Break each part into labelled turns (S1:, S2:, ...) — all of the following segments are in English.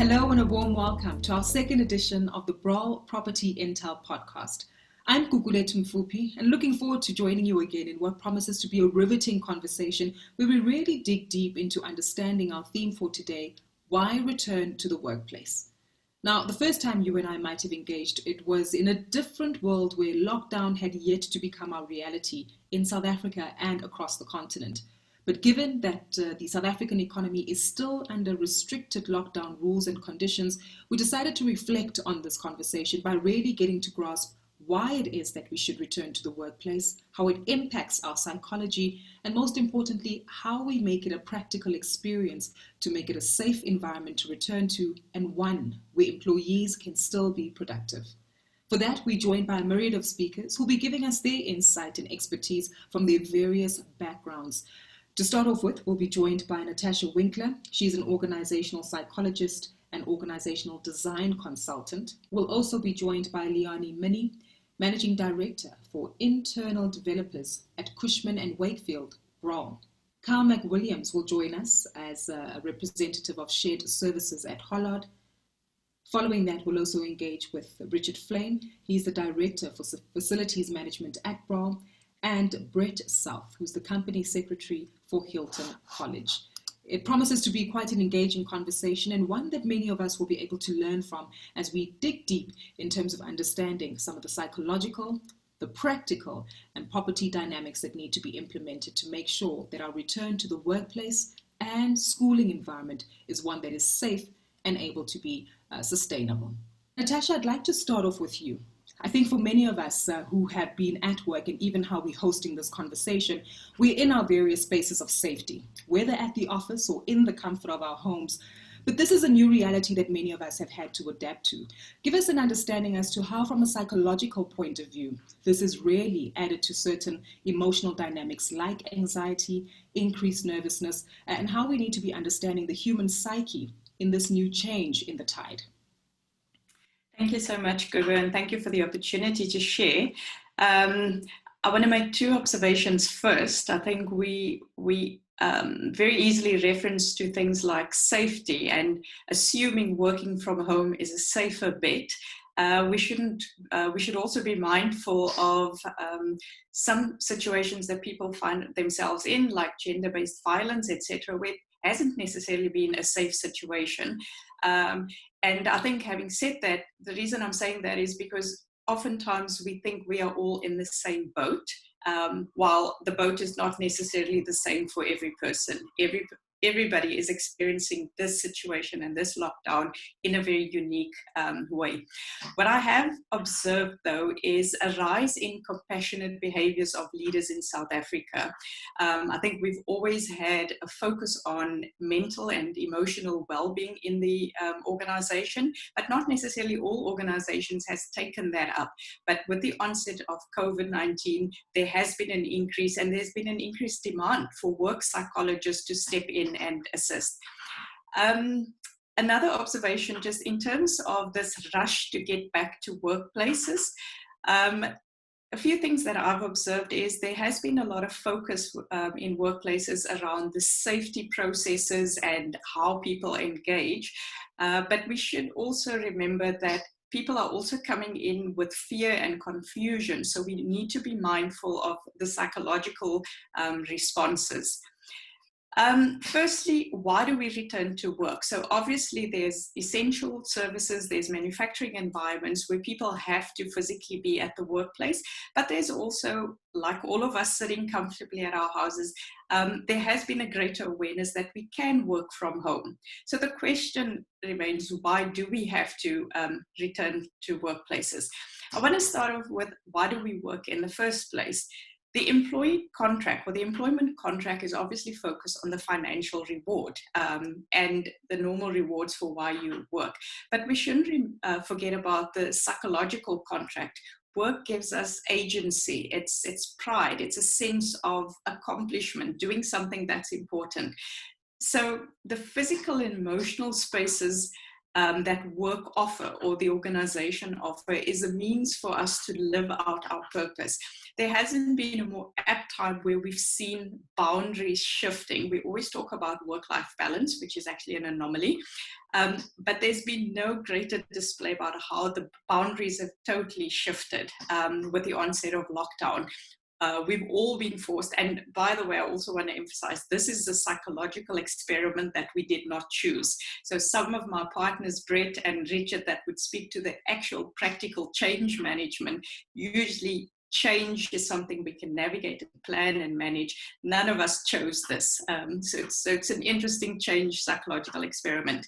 S1: Hello and a warm welcome to our second edition of the Broll Property Intel podcast. I'm Kukulethu Mfupi and looking forward to joining you again in what promises to be a riveting conversation where we really dig deep into understanding our theme for today, why return to the workplace. Now, the first time you and I might have engaged, it was in a different world where lockdown had yet to become our reality in South Africa and across the continent. But given that the South African economy is still under restricted lockdown rules and conditions, we decided to reflect on this conversation by really getting to grasp why it is that we should return to the workplace, how it impacts our psychology, and most importantly, how we make it a practical experience to make it a safe environment to return to and one where employees can still be productive. For that, we're joined by a myriad of speakers who'll be giving us their insight and expertise from their various backgrounds. To start off with, we'll be joined by NATASHA WINKLER. She's an organizational psychologist and organizational design consultant. We'll also be joined by LIANIE, MINNY, Managing Director for Internal Developers at Cushman & Wakefield, Broll. Carl McWilliams will join us as a representative of Shared Services at Hollard. Following that, we'll also engage with Richard Flame. He's the Director for Facilities Management at Broll, and Brett South, who's the Company Secretary for Hilton College. It promises to be quite an engaging conversation and one that many of us will be able to learn from as we dig deep in terms of understanding some of the psychological, the practical, and property dynamics that need to be implemented to make sure that our return to the workplace and schooling environment is one that is safe and able to be sustainable. NATASHA, I'd like to start off with you. I think for many of us who have been at work and even how we're hosting this conversation, we're in our various spaces of safety, whether at the office or in the comfort of our homes. But this is a new reality that many of us have had to adapt to. Give us an understanding as to how, from a psychological point of view, this is really added to certain emotional dynamics like anxiety, increased nervousness, and how we need to be understanding the human psyche in this new change in the tide.
S2: Thank you so much, Gugu, and thank you for the opportunity to share. I want to make two observations first. I think we very easily reference to things like safety and assuming working from home is a safer bet. We should also be mindful of some situations that people find themselves in, like gender-based violence, etc., where it hasn't necessarily been a safe situation. And I think, having said that, the reason I'm saying that is because oftentimes we think we are all in the same boat, while the boat is not necessarily the same for every person. Everybody is experiencing this situation and this lockdown in a very unique way. What I have observed, though, is a rise in compassionate behaviors of leaders in South Africa. I think we've always had a focus on mental and emotional well-being in the organization, but not necessarily all organizations has taken that up. But with the onset of COVID-19, there has been an increase, and there's been an increased demand for work psychologists to step in and assist. Another observation, just in terms of this rush to get back to workplaces, a few things that I've observed is there has been a lot of focus in workplaces around the safety processes and how people engage. But we should also remember that people are also coming in with fear and confusion. So we need to be mindful of the psychological responses. Firstly, why do we return to work? So obviously there's essential services, there's manufacturing environments where people have to physically be at the workplace, but there's also, like all of us sitting comfortably at our houses, there has been a greater awareness that we can work from home. So the question remains, why do we have to return to workplaces? I want to start off with, why do we work in the first place? The employee contract, or the employment contract, is obviously focused on the financial reward and the normal rewards for why you work. But we shouldn't forget about the psychological contract. Work gives us agency, it's pride, it's a sense of accomplishment, doing something that's important. So the physical and emotional spaces that work offer or the organization offer is a means for us to live out our purpose. There hasn't been a more apt time where we've seen boundaries shifting. We always talk about work-life balance, which is actually an anomaly, but there's been no greater display about how the boundaries have totally shifted with the onset of lockdown. We've all been forced, and by the way, I also want to emphasize, this is a psychological experiment that we did not choose. So some of my partners, Brett and Richard, that would speak to the actual practical change management, usually change is something we can navigate and plan and manage. None of us chose this. So it's an interesting change psychological experiment.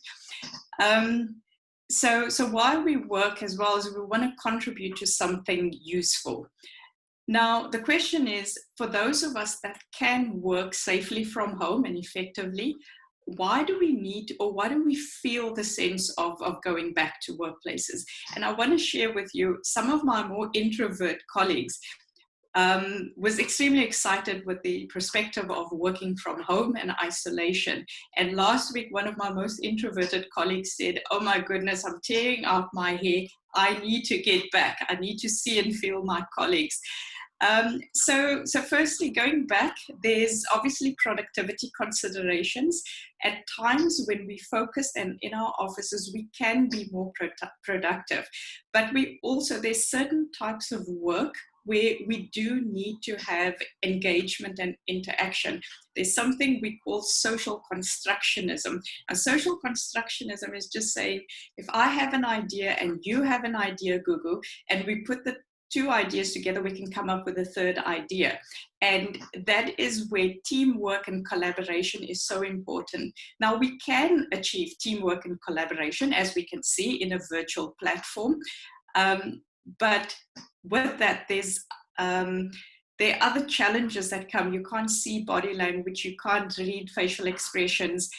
S2: So why we work as well as we want to contribute to something useful. Now, the question is, for those of us that can work safely from home and effectively, why do we need, or why do we feel the sense of going back to workplaces? And I want to share with you, some of my more introvert colleagues was extremely excited with the perspective of working from home and isolation. And last week, one of my most introverted colleagues said, "Oh my goodness, I'm tearing out my hair. I need to get back. I need to see and feel my colleagues." So firstly, going back, there's obviously productivity considerations. At times when we focus and in our offices, we can be more productive. But there's certain types of work where we do need to have engagement and interaction. There's something we call social constructionism. And social constructionism is just saying, if I have an idea and you have an idea, Gugu, and we put the two ideas together, we can come up with a third idea. And that is where teamwork and collaboration is so important. Now, we can achieve teamwork and collaboration, as we can see, in a virtual platform. But with that, there are other challenges that come. You can't see body language, you can't read facial expressions.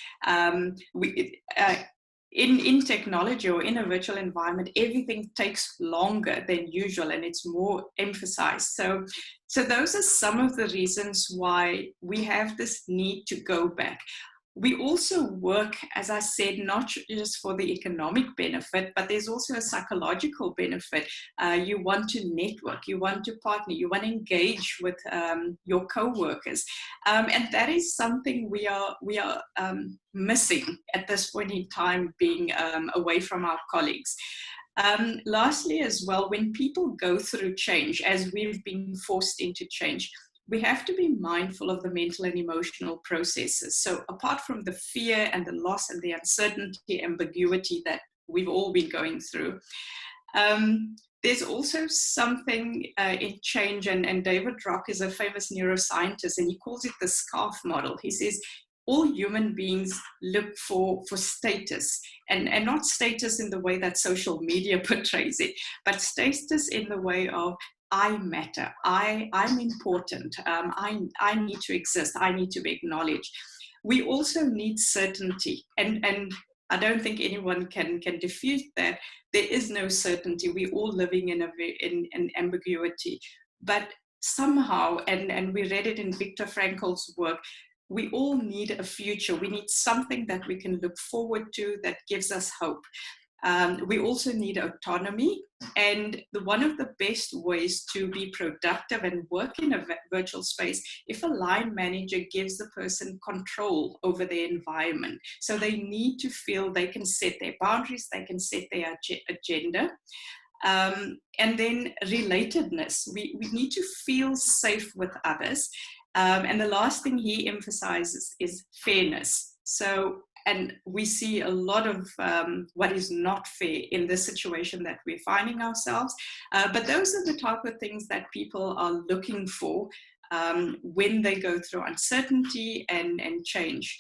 S2: In technology or in a virtual environment, everything takes longer than usual and it's more emphasized. So those are some of the reasons why we have this need to go back. We also work, as I said, not just for the economic benefit, but there's also a psychological benefit. You want to network, you want to partner, you want to engage with your co-workers. And that is something we are missing at this point in time, being away from our colleagues. Lastly, as well, when people go through change, as we've been forced into change, we have to be mindful of the mental and emotional processes. So apart from the fear and the loss and the uncertainty, ambiguity that we've all been going through, there's also something in change, and David Rock is a famous neuroscientist, and he calls it the scarf model. He says, all human beings look for status, and not status in the way that social media portrays it, but status in the way of, I matter, I'm important, I need to exist, I need to be acknowledged. We also need certainty, and I don't think anyone can diffuse that. There is no certainty. We're all living in ambiguity. But somehow, and we read it in Viktor Frankl's work, we all need a future. We need something that we can look forward to that gives us hope. We also need autonomy, and one of the best ways to be productive and work in a virtual space, if a line manager gives the person control over their environment. So they need to feel they can set their boundaries, they can set their agenda. And then relatedness, we need to feel safe with others. And the last thing he emphasizes is fairness. And we see a lot of what is not fair in this situation that we're finding ourselves. But those are the type of things that people are looking for when they go through uncertainty and change.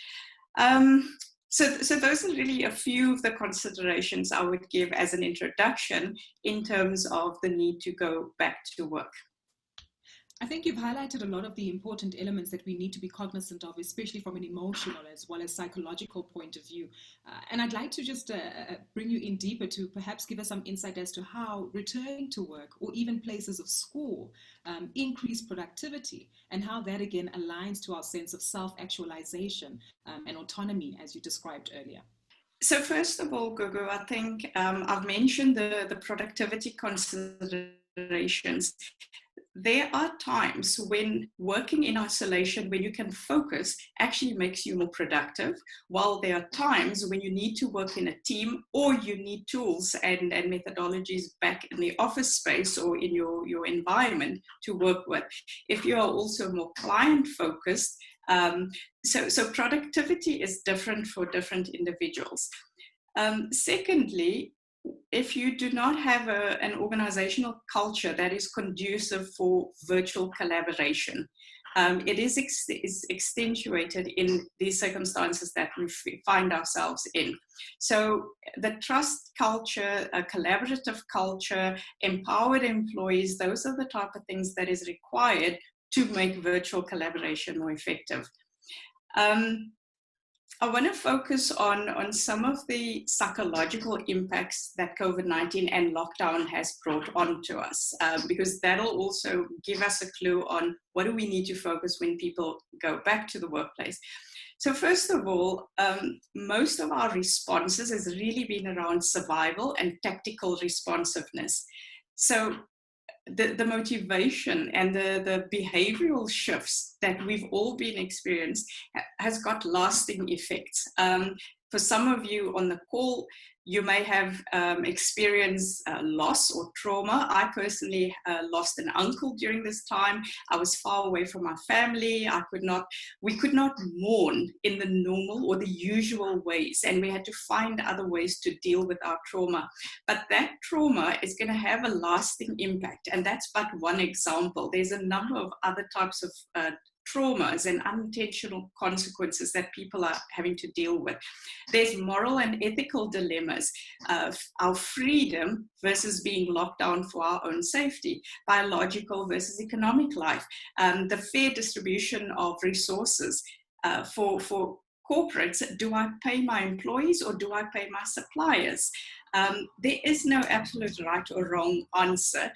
S2: So those are really a few of the considerations I would give as an introduction in terms of the need to go back to work.
S1: I think you've highlighted a lot of the important elements that we need to be cognizant of, especially from an emotional as well as psychological point of view. And I'd like to just bring you in deeper to perhaps give us some insight as to how returning to work or even places of school increase productivity, and how that again aligns to our sense of self-actualization and autonomy, as you described earlier.
S2: So first of all, Gugu, I think I've mentioned the productivity considerations. There are times when working in isolation, when you can focus, actually makes you more productive, while there are times when you need to work in a team or you need tools and methodologies back in the office space or in your environment to work with. If you are also more client-focused, so productivity is different for different individuals. Secondly, if you do not have an organizational culture that is conducive for virtual collaboration, it is extenuated in these circumstances that we find ourselves in. So the trust culture, a collaborative culture, empowered employees, those are the type of things that is required to make virtual collaboration more effective. I want to focus on some of the psychological impacts that COVID-19 and lockdown has brought on to us, because that'll also give us a clue on what do we need to focus when people go back to the workplace. So first of all, most of our responses has really been around survival and tactical responsiveness. So the motivation and the behavioral shifts that we've all been experienced has got lasting effects. For some of you on the call, you may have experienced loss or trauma. I personally lost an uncle during this time. I was far away from my family. We could not mourn in the normal or the usual ways, and we had to find other ways to deal with our trauma. But that trauma is going to have a lasting impact, and that's but one example. There's a number of other types of traumas and unintentional consequences that people are having to deal with. There's moral and ethical dilemmas of our freedom versus being locked down for our own safety, biological versus economic life, the fair distribution of resources for corporates. Do I pay my employees or do I pay my suppliers? There is no absolute right or wrong answer.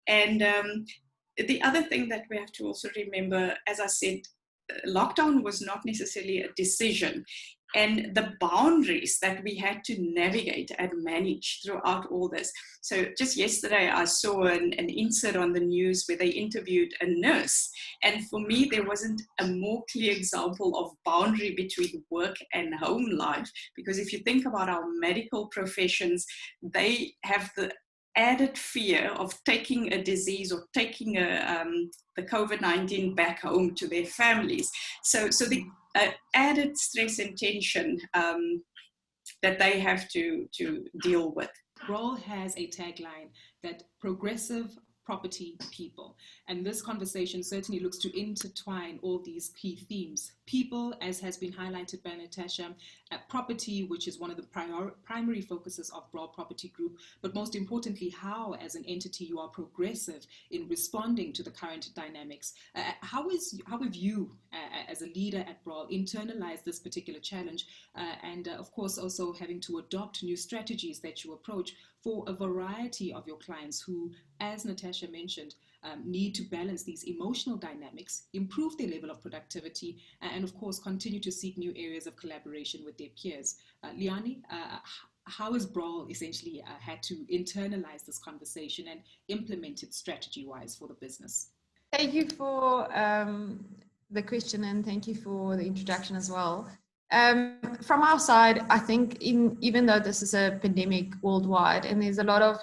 S2: And the other thing that we have to also remember, as I said, lockdown was not necessarily a decision. And the boundaries that we had to navigate and manage throughout all this. So just yesterday, I saw an insert on the news where they interviewed a nurse. And for me, there wasn't a more clear example of boundary between work and home life. Because if you think about our medical professions, they have the added fear of taking a disease or taking the COVID-19 back home to their families. So the added stress and tension that they have to deal with.
S1: Broll has a tagline that progressive property people. And this conversation certainly looks to intertwine all these key themes. People, as has been highlighted by NATASHA, property, which is one of the primary focuses of Broll Property Group, but most importantly, how as an entity you are progressive in responding to the current dynamics. How have you, as a leader at Broll, internalized this particular challenge, and of course also having to adopt new strategies that you approach for a variety of your clients who, as Natasha mentioned, need to balance these emotional dynamics, improve their level of productivity, and of course continue to seek new areas of collaboration with their peers. LIANIE, how has Broll essentially had to internalize this conversation and implement it strategy-wise for the business?
S3: Thank you for the question, and thank you for the introduction as well. From our side, I think even though this is a pandemic worldwide and there's a lot of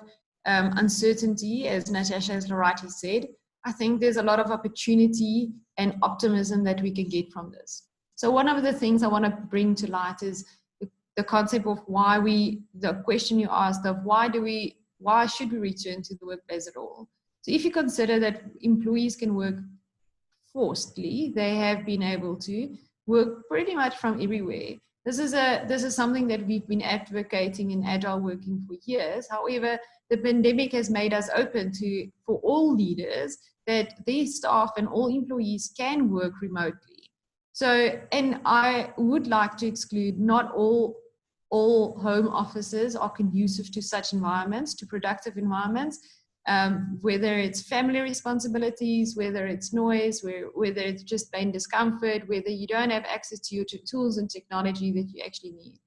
S3: uncertainty, as Natasha has rightly said, I think there's a lot of opportunity and optimism that we can get from this. So one of the things I want to bring to light is the concept of the question you asked of why should we return to the workplace at all? So if you consider that employees can work forcedly, they have been able to work pretty much from everywhere. This is something that we've been advocating in agile working for years. However, the pandemic has made us open for all leaders that their staff and all employees can work remotely. So, and I would like to exclude not all home offices are conducive to such environments, to productive environments. Whether it's family responsibilities, whether it's noise, whether it's just plain discomfort, whether you don't have access to your tools and technology that you actually need.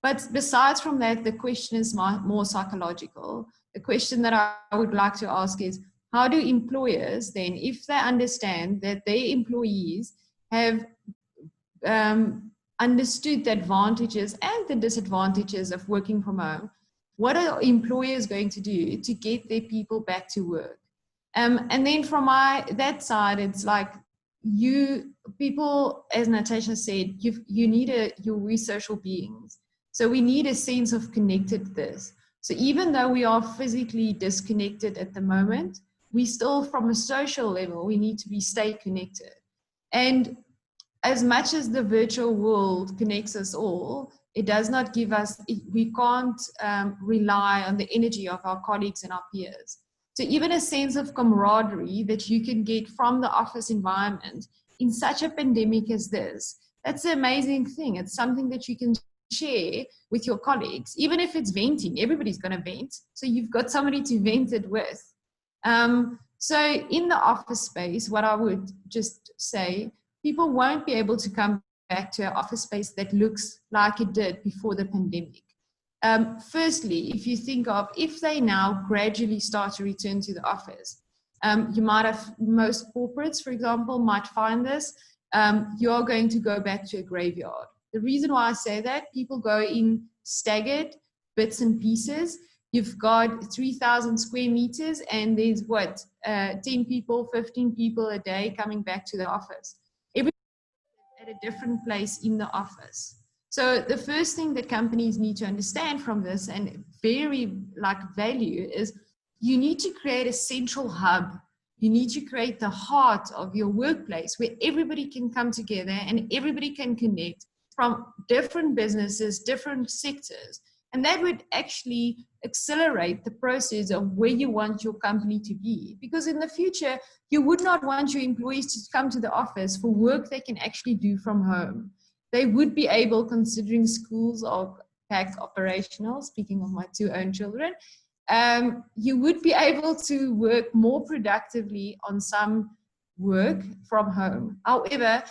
S3: But besides from that, the question is more psychological. The question that I would like to ask is, how do employers then, if they understand that their employees have understood the advantages and the disadvantages of working from home, what are employers going to do to get their people back to work? And then from that side, it's like people, as NATASHA said, you need you're social beings. So we need a sense of connectedness. So even though we are physically disconnected at the moment, we still, from a social level, we need to stay connected. And as much as the virtual world connects us all, it does not give us, we can't rely on the energy of our colleagues and our peers. So even a sense of camaraderie that you can get from the office environment in such a pandemic as this, that's the amazing thing. It's something that you can share with your colleagues. Even if it's venting, everybody's going to vent. So you've got somebody to vent it with. So in the office space, what I would just say, people won't be able to come back to an office space that looks like it did before the pandemic. Firstly, if you think of, if they now gradually start to return to the office, you might have, most corporates, for example, might find this, you're going to go back to a graveyard. The reason why I say that, people go in staggered bits and pieces. You've got 3,000 square meters and there's 10 people, 15 people a day coming back to the office. Everybody at a different place in the office. So the first thing that companies need to understand from this, and very value, is you need to create a central hub. You need to create the heart of your workplace where everybody can come together and everybody can connect from different businesses, different sectors. And that would actually accelerate the process of where you want your company to be. Because in the future, you would not want your employees to come to the office for work they can actually do from home. They would be able, considering schools are packed operational, speaking of my two own children, you would be able to work more productively on some work from home. However,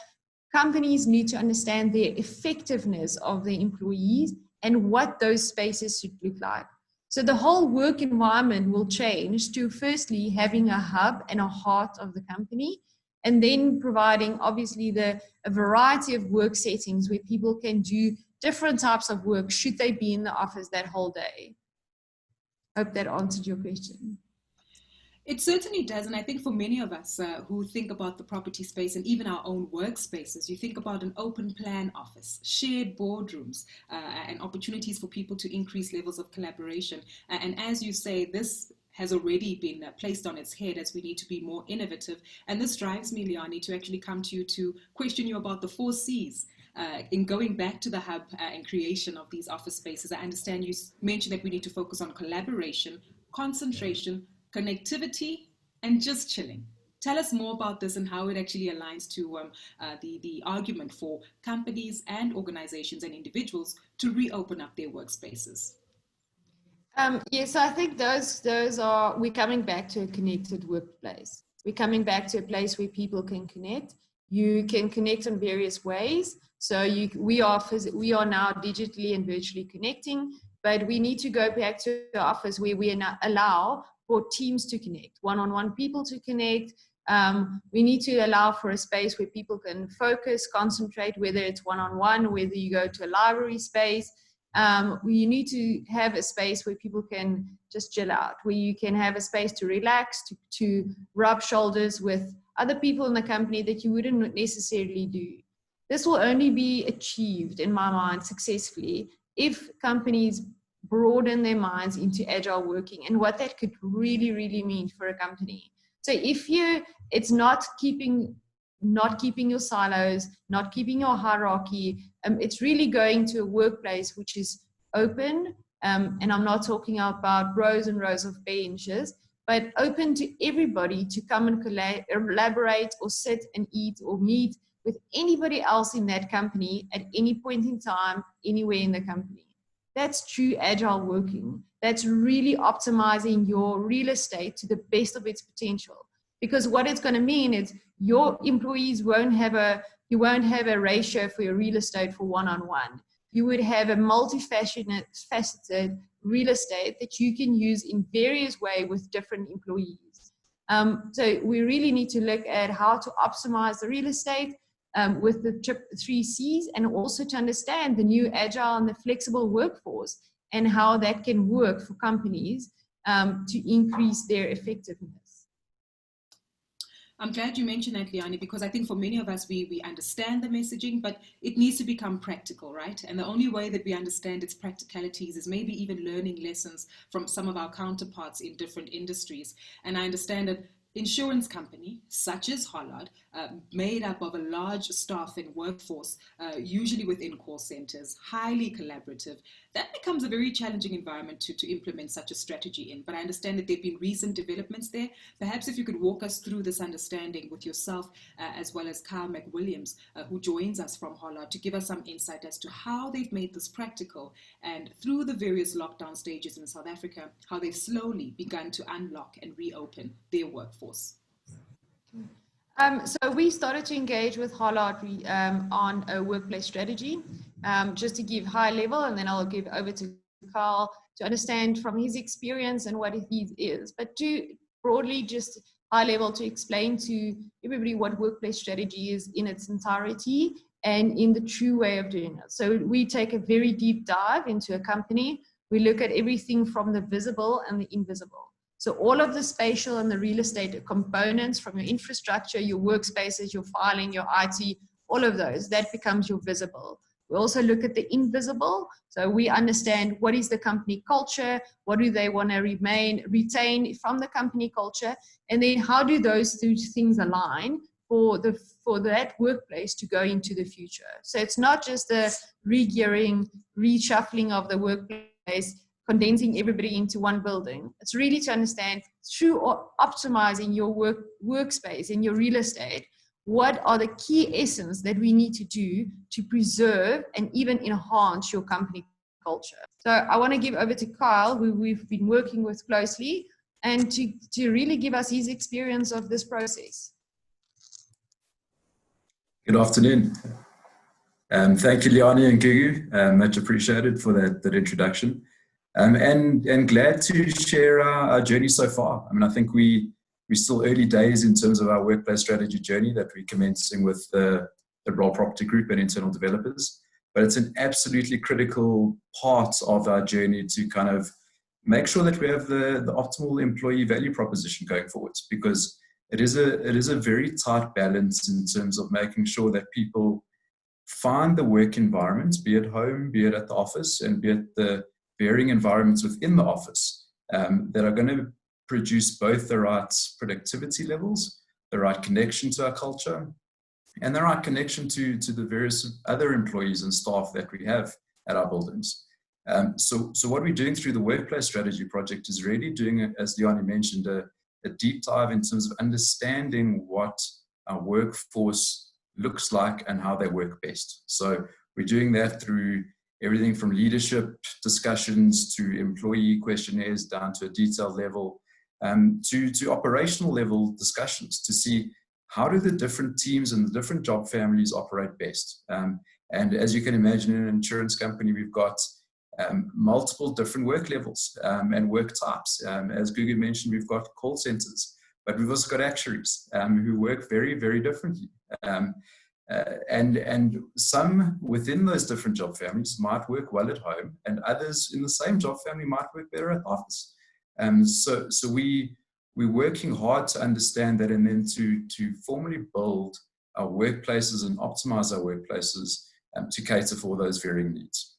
S3: companies need to understand the effectiveness of their employees and what those spaces should look like. So the whole work environment will change to, firstly, having a hub and a heart of the company, and then providing obviously a variety of work settings where people can do different types of work should they be in the office that whole day. Hope that answered your question.
S1: It certainly does. And I think for many of us who think about the property space and even our own workspaces, you think about an open plan office, shared boardrooms, and opportunities for people to increase levels of collaboration. And as you say, this has already been placed on its head as we need to be more innovative. And this drives me, LIANIE, to actually come to you to question you about the 4 C's. In going back to the hub and creation of these office spaces, I understand you mentioned that we need to focus on collaboration, concentration, connectivity, and just chilling. Tell us more about this and how it actually aligns to the argument for companies and organizations and individuals to reopen up their workspaces.
S3: Yes, I think those are, we're coming back to a connected workplace. We're coming back to a place where people can connect. You can connect in various ways. So we are now digitally and virtually connecting, but we need to go back to the office where we allow for teams to connect, one-on-one people to connect. We need to allow for a space where people can focus, concentrate, whether it's one-on-one, whether you go to a library space. You need to have a space where people can just chill out, where you can have a space to relax, to rub shoulders with other people in the company that you wouldn't necessarily do. This will only be achieved, in my mind, successfully if companies broaden their minds into agile working and what that could really, really mean for a company. So if it's not keeping your silos, not keeping your hierarchy, it's really going to a workplace which is open, and I'm not talking about rows and rows of benches, but open to everybody to come and collaborate or sit and eat or meet with anybody else in that company at any point in time, anywhere in the company. That's true agile working. That's really optimizing your real estate to the best of its potential. Because what it's going to mean is your employees you won't have a ratio for your real estate for one-on-one. you would have a multifaceted real estate that you can use in various ways with different employees. So we really need to look at how to optimize the real estate with the 3 C's, and also to understand the new agile and the flexible workforce and how that can work for companies to increase their effectiveness.
S1: I'm glad you mentioned that, LIANIE, because I think for many of us, we understand the messaging, but it needs to become practical, right? And the only way that we understand its practicalities is maybe even learning lessons from some of our counterparts in different industries. And I understand that insurance company such as Hollard, made up of a large staff and workforce, usually within call centers, highly collaborative, that becomes a very challenging environment to implement such a strategy in. But I understand that there have been recent developments there. Perhaps if you could walk us through this understanding with yourself, as well as Kyle McWilliams, who joins us from Hollard, to give us some insight as to how they've made this practical, and through the various lockdown stages in South Africa, how they've slowly begun to unlock and reopen their workforce.
S3: So we started to engage with Hollard on a workplace strategy, just to give high level, and then I'll give over to Carl to understand from his experience and what he is, but to broadly just high level to explain to everybody what workplace strategy is in its entirety and in the true way of doing it. So we take a very deep dive into a company. We look at everything from the visible and the invisible. So all of the spatial and the real estate components, from your infrastructure, your workspaces, your filing, your IT, all of those, that becomes your visible. We also look at the invisible. So we understand what is the company culture, what do they want to retain from the company culture, and then how do those two things align for that workplace to go into the future. So it's not just the regearing, reshuffling of the workplace, condensing everybody into one building. It's really to understand, through optimizing your workspace and your real estate, what are the key essence that we need to do to preserve and even enhance your company culture. So I want to give over to Kyle, who we've been working with closely, and to really give us his experience of this process.
S4: Good afternoon. Thank you, LIANIE and Gugu. Much appreciated for that introduction. And glad to share our journey so far. I mean, I think we're still early days in terms of our workplace strategy journey that we're commencing with the Broll Property Group and internal developers. But it's an absolutely critical part of our journey to kind of make sure that we have the optimal employee value proposition going forwards, because it is a very tight balance in terms of making sure that people find the work environment, be it home, be it at the office, and be it the varying environments within the office, that are going to produce both the right productivity levels, the right connection to our culture, and the right connection to the various other employees and staff that we have at our buildings. So what we're doing through the workplace strategy project is really doing, as LIANIE mentioned, a deep dive in terms of understanding what our workforce looks like and how they work best. So we're doing that through everything from leadership discussions to employee questionnaires down to a detailed level, to operational level discussions to see how do the different teams and the different job families operate best. And as you can imagine, in an insurance company, we've got multiple different work levels and work types. As Gugu mentioned, we've got call centers, but we've also got actuaries who work very, very differently. And some within those different job families might work well at home, and others in the same job family might work better at the office. So we're working hard to understand that, and then to formally build our workplaces and optimize our workplaces to cater for those varying needs.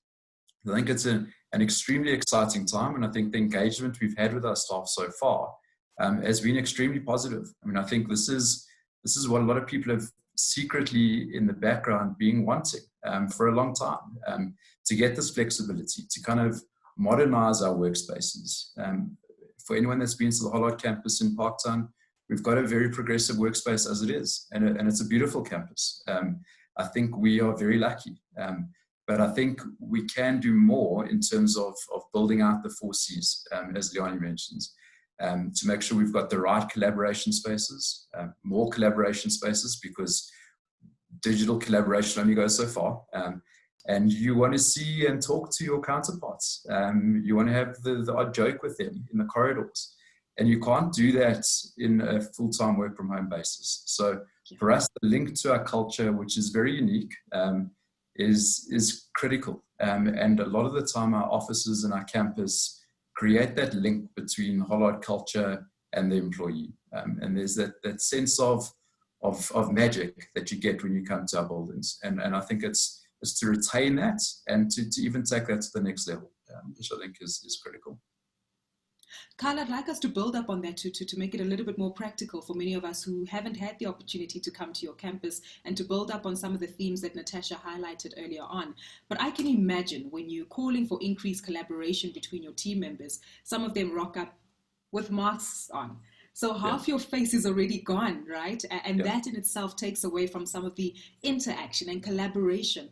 S4: I think it's an extremely exciting time, and I think the engagement we've had with our staff so far has been extremely positive. I mean, I think this is what a lot of people have secretly in the background been wanting for a long time, to get this flexibility, to kind of modernize our workspaces. For anyone that's been to the Hollard campus in Parktown, we've got a very progressive workspace as it is, and it's a beautiful campus. I think we are very lucky, but I think we can do more in terms of building out the 4 C's, as LIANIE mentions, to make sure we've got the right collaboration spaces, more collaboration spaces, because digital collaboration only goes so far. and you want to see and talk to your counterparts. You want to have the odd joke with them in the corridors. And you can't do that in a full-time work from home basis. So for us, the link to our culture, which is very unique, is critical. And a lot of the time our offices and our campus create that link between Hollard culture and the employee. And there's that sense of magic that you get when you come to our buildings. And I think it's to retain that and to even take that to the next level, which I think is critical.
S1: Carl, I'd like us to build up on that to make it a little bit more practical for many of us who haven't had the opportunity to come to your campus, and to build up on some of the themes that Natasha highlighted earlier on. But I can imagine when you're calling for increased collaboration between your team members, some of them rock up with masks on. So half your face is already gone, right? And that in itself takes away from some of the interaction and collaboration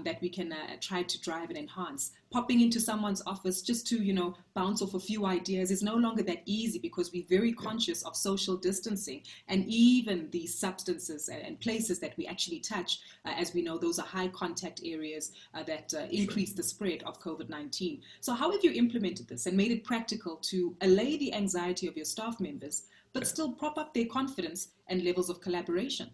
S1: that we can try to drive and enhance. Popping into someone's office just to, bounce off a few ideas is no longer that easy, because we're very conscious of social distancing, and even the substances and places that we actually touch. As we know, those are high contact areas that increase the spread of COVID-19. So how have you implemented this and made it practical to allay the anxiety of your staff members, but still prop up their confidence and levels of collaboration?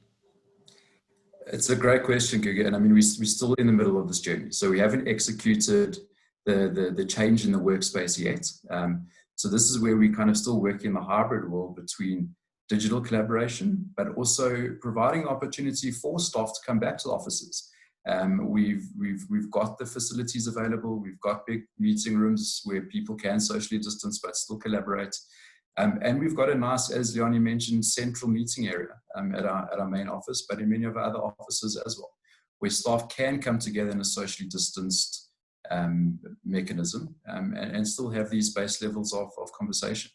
S4: It's a great question, Gugu. And I mean, we're still in the middle of this journey. So we haven't executed the change in the workspace yet. So this is where we kind of still work in the hybrid world between digital collaboration, but also providing opportunity for staff to come back to the offices. We've got the facilities available. We've got big meeting rooms where people can socially distance but still collaborate. And we've got a nice, as LIANIE mentioned, central meeting area at our main office, but in many of our other offices as well, where staff can come together in a socially distanced mechanism and still have these base levels of conversation.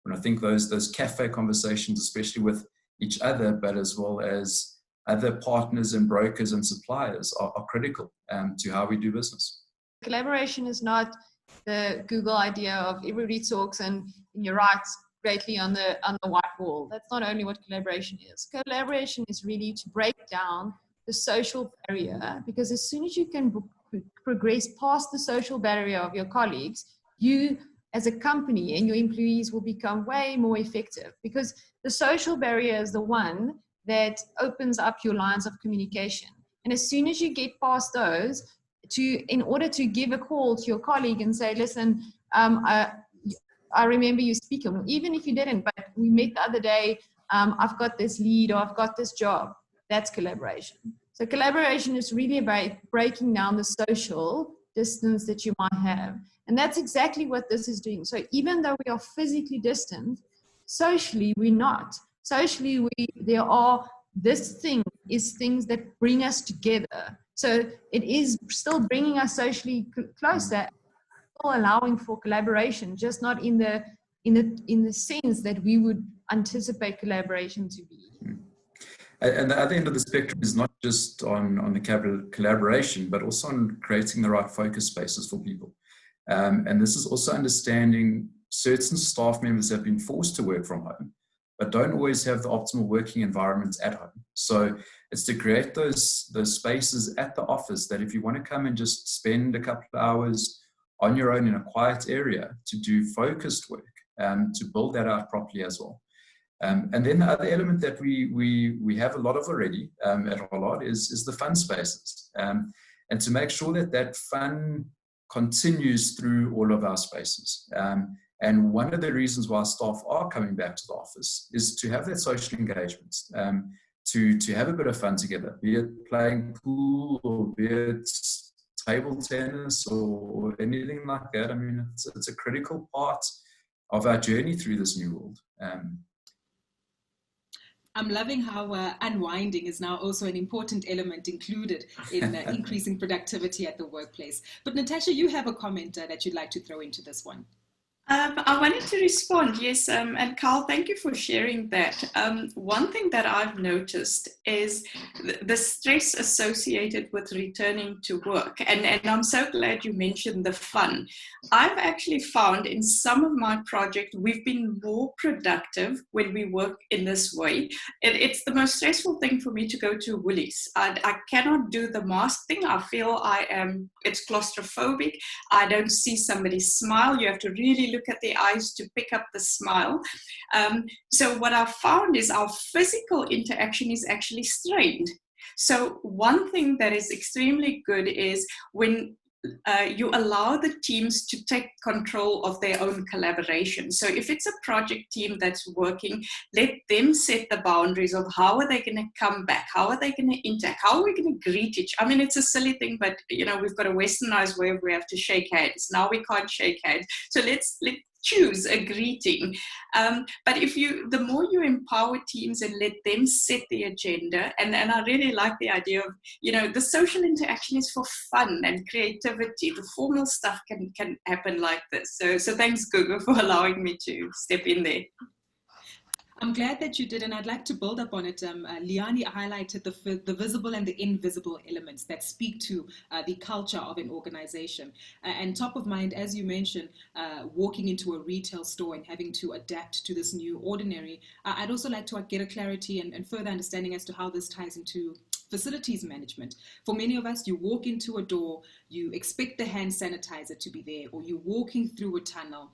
S4: And I think those cafe conversations, especially with each other, but as well as other partners and brokers and suppliers, are critical to how we do business.
S3: Collaboration is not the Google idea of everybody talks and you write greatly on the white wall. That's not only what collaboration is. Collaboration is really to break down the social barrier, because as soon as you can progress past the social barrier of your colleagues, you as a company and your employees will become way more effective, because the social barrier is the one that opens up your lines of communication. And as soon as you get past those, in order to give a call to your colleague and say, listen, I remember you speaking, or even if you didn't, but we met the other day, I've got this lead or I've got this job. That's collaboration. So collaboration is really about breaking down the social distance that you might have. And that's exactly what this is doing. So even though we are physically distant, socially we're not. Socially there are, this thing is things that bring us together. So it is still bringing us socially closer, still allowing for collaboration, just not in the sense that we would anticipate collaboration to be.
S4: And the other end of the spectrum is not just on the collaboration, but also on creating the right focus spaces for people. And this is also understanding certain staff members have been forced to work from home, but don't always have the optimal working environment at home. So it's to create those spaces at the office that if you want to come and just spend a couple of hours on your own in a quiet area to do focused work, to build that out properly as well. And then the other element that we have a lot of already at Hollard is the fun spaces. And to make sure that fun continues through all of our spaces. And one of the reasons why staff are coming back to the office is to have that social engagement, to have a bit of fun together, be it playing pool or be it table tennis or anything like that. I mean, it's a critical part of our journey through this new world.
S1: I'm loving how unwinding is now also an important element included in increasing productivity at the workplace. But Natasha, you have a comment that you'd like to throw into this one.
S2: I wanted to respond, yes, and Carl, thank you for sharing that. One thing that I've noticed is the stress associated with returning to work, and I'm so glad you mentioned the fun. I've actually found in some of my projects, we've been more productive when we work in this way. It's the most stressful thing for me to go to Woolies. I cannot do the mask thing. I feel it's claustrophobic. I don't see somebody smile. You have to really look at the eyes to pick up the smile. So what I've found is our physical interaction is actually strained. So one thing that is extremely good is when you allow the teams to take control of their own collaboration. So if it's a project team that's working, let them set the boundaries of how are they going to come back, how are they going to interact, how are we going to greet each. I mean, it's a silly thing, but we've got a westernized way of we have to shake hands. Now we can't shake hands. So let's choose a greeting. But the more you empower teams and let them set the agenda, and I really like the idea of, the social interaction is for fun and creativity. The formal stuff can happen like this. So thanks, Gugu, for allowing me to step in there.
S1: I'm glad that you did, and I'd like to build up on it. LIANIE highlighted the visible and the invisible elements that speak to the culture of an organization. And top of mind, as you mentioned, walking into a retail store and having to adapt to this new ordinary, I'd also like to get a clarity and further understanding as to how this ties into facilities management. For many of us, you walk into a door, you expect the hand sanitizer to be there, or you're walking through a tunnel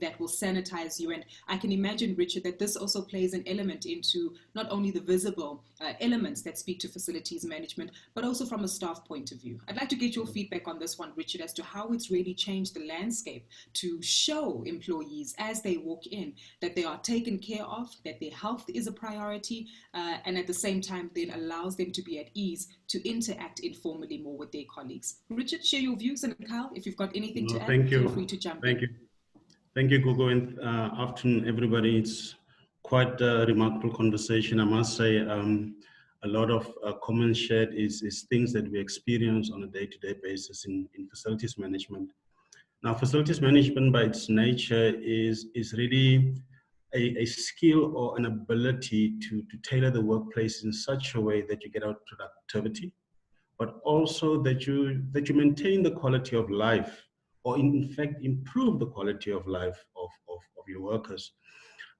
S1: that will sanitize you. And I can imagine, Richard, that this also plays an element into not only the visible elements that speak to facilities management, but also from a staff point of view. I'd like to get your feedback on this one, Richard, as to how it's really changed the landscape to show employees as they walk in that they are taken care of, that their health is a priority, and at the same time then allows them to be at ease to interact informally more with their colleagues. Richard, share your views, and Kyle, if you've got anything to add, feel free to jump in.
S5: Thank you, Gugu, and afternoon, everybody. It's quite a remarkable conversation, I must say. A lot of comments shared is things that we experience on a day-to-day basis in facilities management. Now, facilities management by its nature is really a skill or an ability to tailor the workplace in such a way that you get out productivity, but also that you maintain the quality of life, or in fact improve the quality of life of your workers.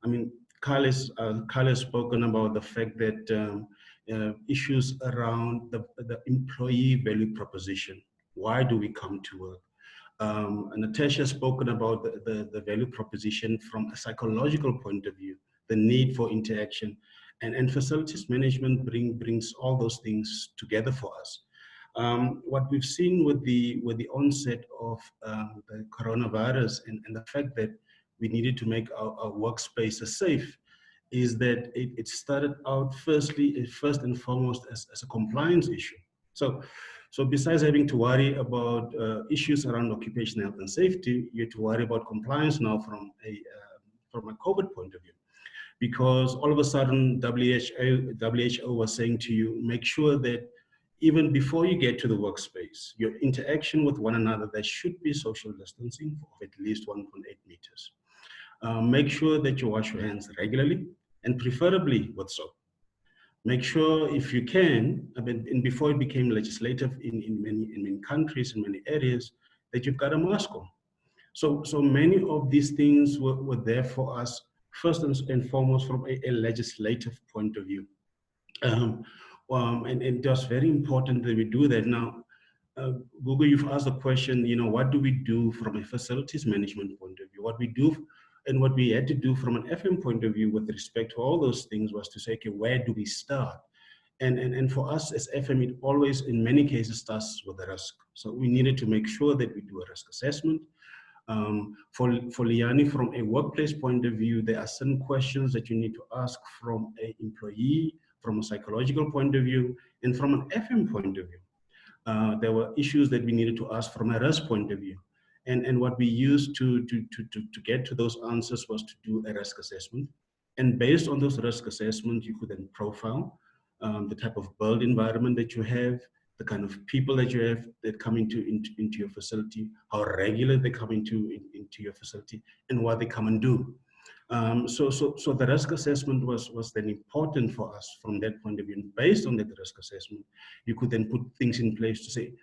S5: I mean, Kyle has spoken about the fact that issues around the employee value proposition. Why do we come to work? And NATASHA has spoken about the value proposition from a psychological point of view, the need for interaction, and facilities management brings all those things together for us. What we've seen with the onset of the coronavirus and the fact that we needed to make our workspaces safe is that it started out first and foremost as a compliance issue. So besides having to worry about issues around occupational health and safety, you have to worry about compliance now from a COVID point of view, because all of a sudden WHO was saying to you, make sure that even before you get to the workspace, your interaction with one another, there should be social distancing of at least 1.8 meters. Make sure that you wash your hands regularly and preferably with soap. Make sure, if you can, and before it became legislative in many countries, in many areas, that you've got a mask on. So many of these things were there for us, first and foremost from a legislative point of view. And it was very important that we do that. Now, Google, you've asked the question, what do we do from a facilities management point of view? What we do and what we had to do from an FM point of view with respect to all those things was to say, okay, where do we start? And for us as FM, it always, in many cases, starts with a risk. So we needed to make sure that we do a risk assessment. For LIANIE, from a workplace point of view, there are certain questions that you need to ask from an employee, from a psychological point of view, and from an FM point of view. There were issues that we needed to ask from a risk point of view. And what we used to get to those answers was to do a risk assessment. And based on those risk assessments, you could then profile the type of build environment that you have, the kind of people that you have that come into your facility, how regular they come into your facility, and what they come and do. So the risk assessment was then important for us from that point of view. And based on that risk assessment, you could then put things in place to say,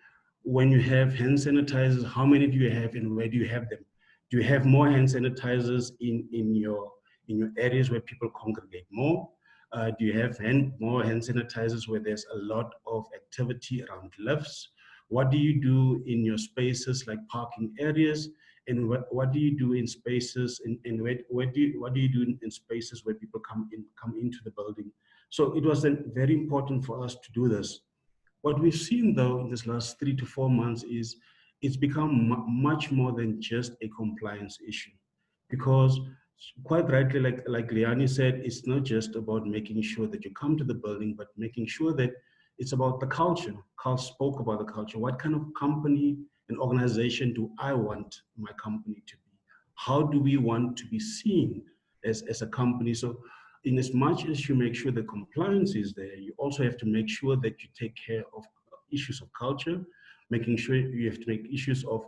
S5: when you have hand sanitizers, how many do you have and where do you have them? Do you have more hand sanitizers in your areas where people congregate more? Do you have more hand sanitizers where there's a lot of activity around lifts? What do you do in your spaces like parking areas? And what do you do in spaces, and what do you do in spaces where people come into the building? So it was then very important for us to do this. What we've seen though in this last 3 to 4 months is it's become much more than just a compliance issue, because quite rightly, like LIANIE said, it's not just about making sure that you come to the building, but making sure that it's about the culture. Carl spoke about the culture. What kind of company and organization do I want my company to be? How do we want to be seen as a company? So in as much as you make sure the compliance is there, you also have to make sure that you take care of issues of culture, making sure you have to make issues of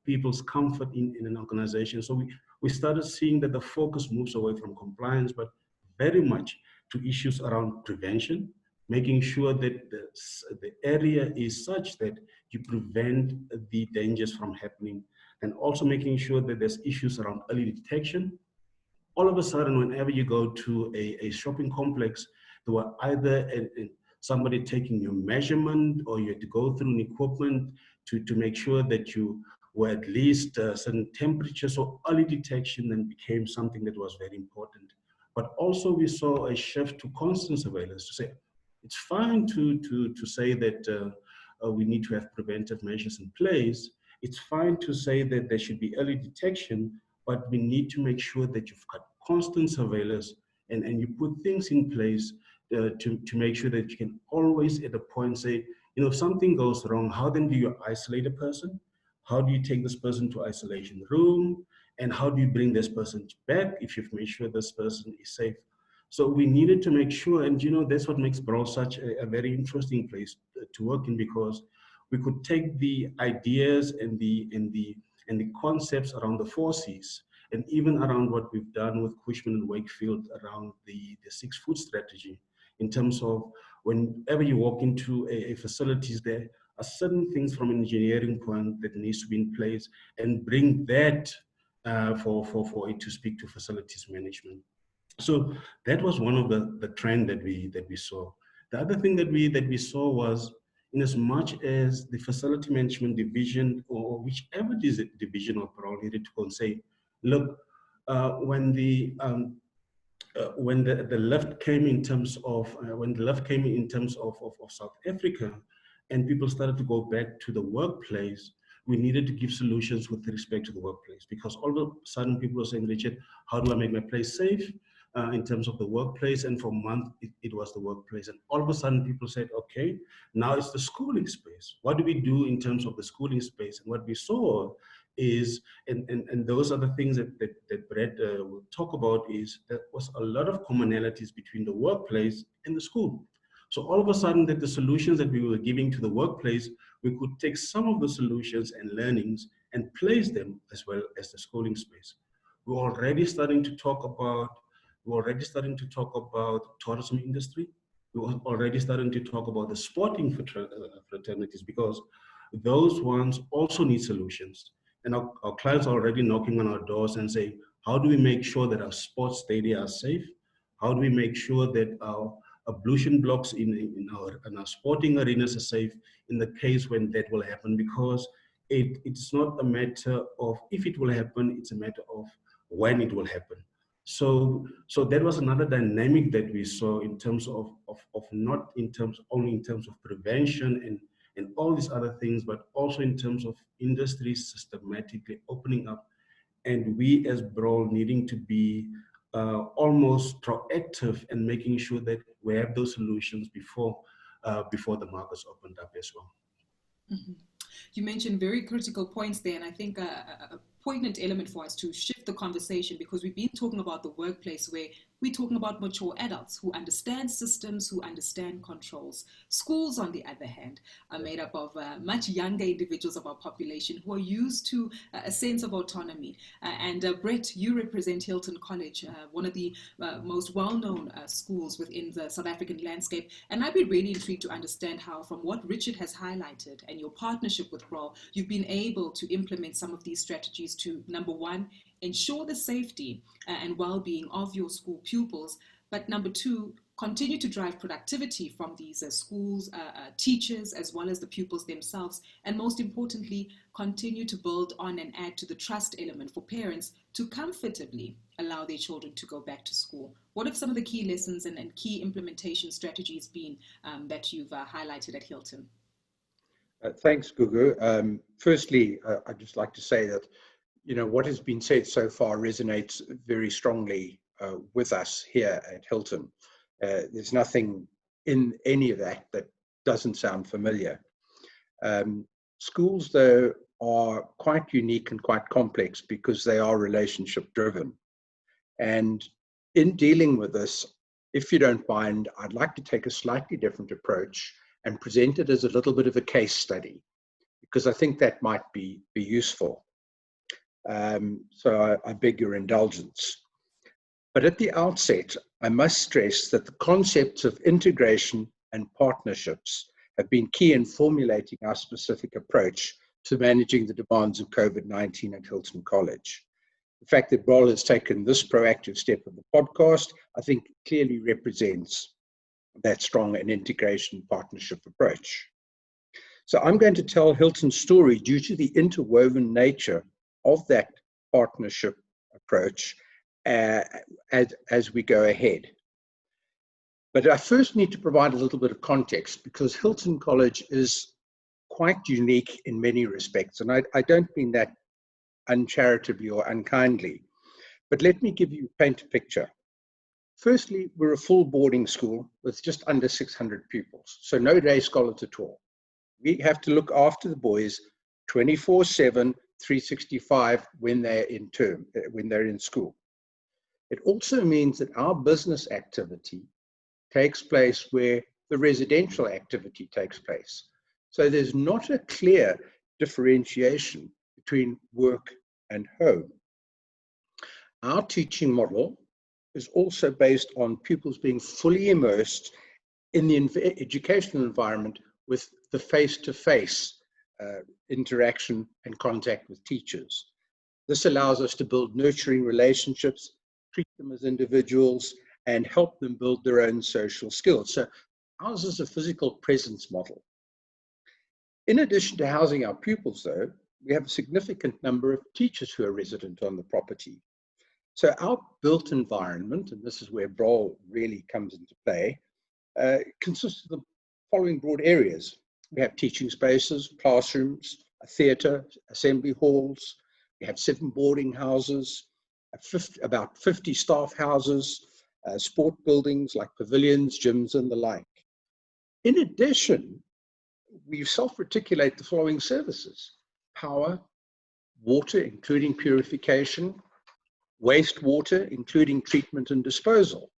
S5: people's comfort in an organization. So we started seeing that the focus moves away from compliance, but very much to issues around prevention, making sure that the area is such that you prevent the dangers from happening, and also making sure that there's issues around early detection. All of a sudden, whenever you go to a shopping complex, there were either somebody taking your measurement, or you had to go through an equipment to make sure that you were at least a certain temperature. So early detection then became something that was very important. But also we saw a shift to constant surveillance, to say it's fine to say that we need to have preventive measures in place. It's fine to say that there should be early detection, but we need to make sure that you've got constant surveillance and you put things in place to make sure that you can always at a point say, you know, if something goes wrong, how then do you isolate a person? How do you take this person to isolation room? And how do you bring this person back if you've made sure this person is safe? So we needed to make sure, and you know, that's what makes Broll such a very interesting place to work in, because we could take the ideas and the concepts around the 4 Cs, and even around what we've done with Cushman and Wakefield around the 6 food strategy, in terms of whenever you walk into a facilities, there are certain things from an engineering point that needs to be in place, and bring that for it to speak to facilities management. So that was one of the trend that we saw. The other thing that we saw was, in as much as the facility management division, or whichever division of Broll, needed to go and say, look, when the left came in terms of South Africa, and people started to go back to the workplace, we needed to give solutions with respect to the workplace, because all of a sudden people were saying, Richard, how do I make my place safe in terms of the workplace? And for a month, it was the workplace. And all of a sudden people said, okay, now it's the schooling space. What do we do in terms of the schooling space? And what we saw is, and those are the things that Brett will talk about, is there was a lot of commonalities between the workplace and the school. So all of a sudden, that the solutions that we were giving to the workplace, we could take some of the solutions and learnings and place them as well as the schooling space. We're already starting to talk about tourism industry. We're already starting to talk about the sporting fraternities, because those ones also need solutions. And our clients are already knocking on our doors and saying, how do we make sure that our sports stadia are safe? How do we make sure that our ablution blocks in our sporting arenas are safe in the case when that will happen? Because it's not a matter of if it will happen, it's a matter of when it will happen. So that was another dynamic that we saw in terms of not only in terms of prevention and all these other things, but also in terms of industry systematically opening up, and we as Broll needing to be almost proactive and making sure that we have those solutions before the markets opened up as well.
S1: Mm-hmm. You mentioned very critical points there, and I think a poignant element for us to shift the the conversation, because we've been talking about the workplace where we're talking about mature adults who understand systems, who understand controls. Schools, on the other hand, are made up of much younger individuals of our population who are used to a sense of autonomy. Brett, you represent Hilton College, one of the most well-known schools within the South African landscape. And I'd be really intrigued to understand how, from what Richard has highlighted and your partnership with Broll, you've been able to implement some of these strategies to, number one, ensure the safety and well-being of your school pupils, but number two, continue to drive productivity from these schools, teachers, as well as the pupils themselves, and most importantly, continue to build on and add to the trust element for parents to comfortably allow their children to go back to school. What have some of the key lessons and key implementation strategies been that you've highlighted at Hilton?
S6: Thanks, Gugu. Firstly, I'd just like to say that, you know, what has been said so far resonates very strongly with us here at Hilton. There's nothing in any of that that doesn't sound familiar. Schools, though, are quite unique and quite complex because they are relationship driven. And in dealing with this, if you don't mind, I'd like to take a slightly different approach and present it as a little bit of a case study, because I think that might be useful. So I beg your indulgence. But at the outset, I must stress that the concepts of integration and partnerships have been key in formulating our specific approach to managing the demands of COVID-19 at Hilton College. The fact that Broll has taken this proactive step of the podcast, I think, clearly represents that strong and integration partnership approach. So I'm going to tell Hilton's story due to the interwoven nature of that partnership approach as we go ahead. But I first need to provide a little bit of context, because Hilton College is quite unique in many respects. And I don't mean that uncharitably or unkindly, but let me paint a picture. Firstly, we're a full boarding school with just under 600 pupils, so no day scholars at all. We have to look after the boys 24/7, 365 when they're in school. It also means that our business activity takes place where the residential activity takes place. So there's not a clear differentiation between work and home. Our teaching model is also based on pupils being fully immersed in the educational environment with the face-to-face interaction and contact with teachers. This allows us to build nurturing relationships, treat them as individuals, and help them build their own social skills. So ours is a physical presence model. In addition to housing our pupils, though, we have a significant number of teachers who are resident on the property. So our built environment, and this is where Broll really comes into play, consists of the following broad areas. We have teaching spaces, classrooms, a theatre, assembly halls. We have 7 boarding houses, about 50 staff houses, sport buildings like pavilions, gyms, and the like. In addition, we self-reticulate the following services: power, water, including purification, wastewater, including treatment and disposal.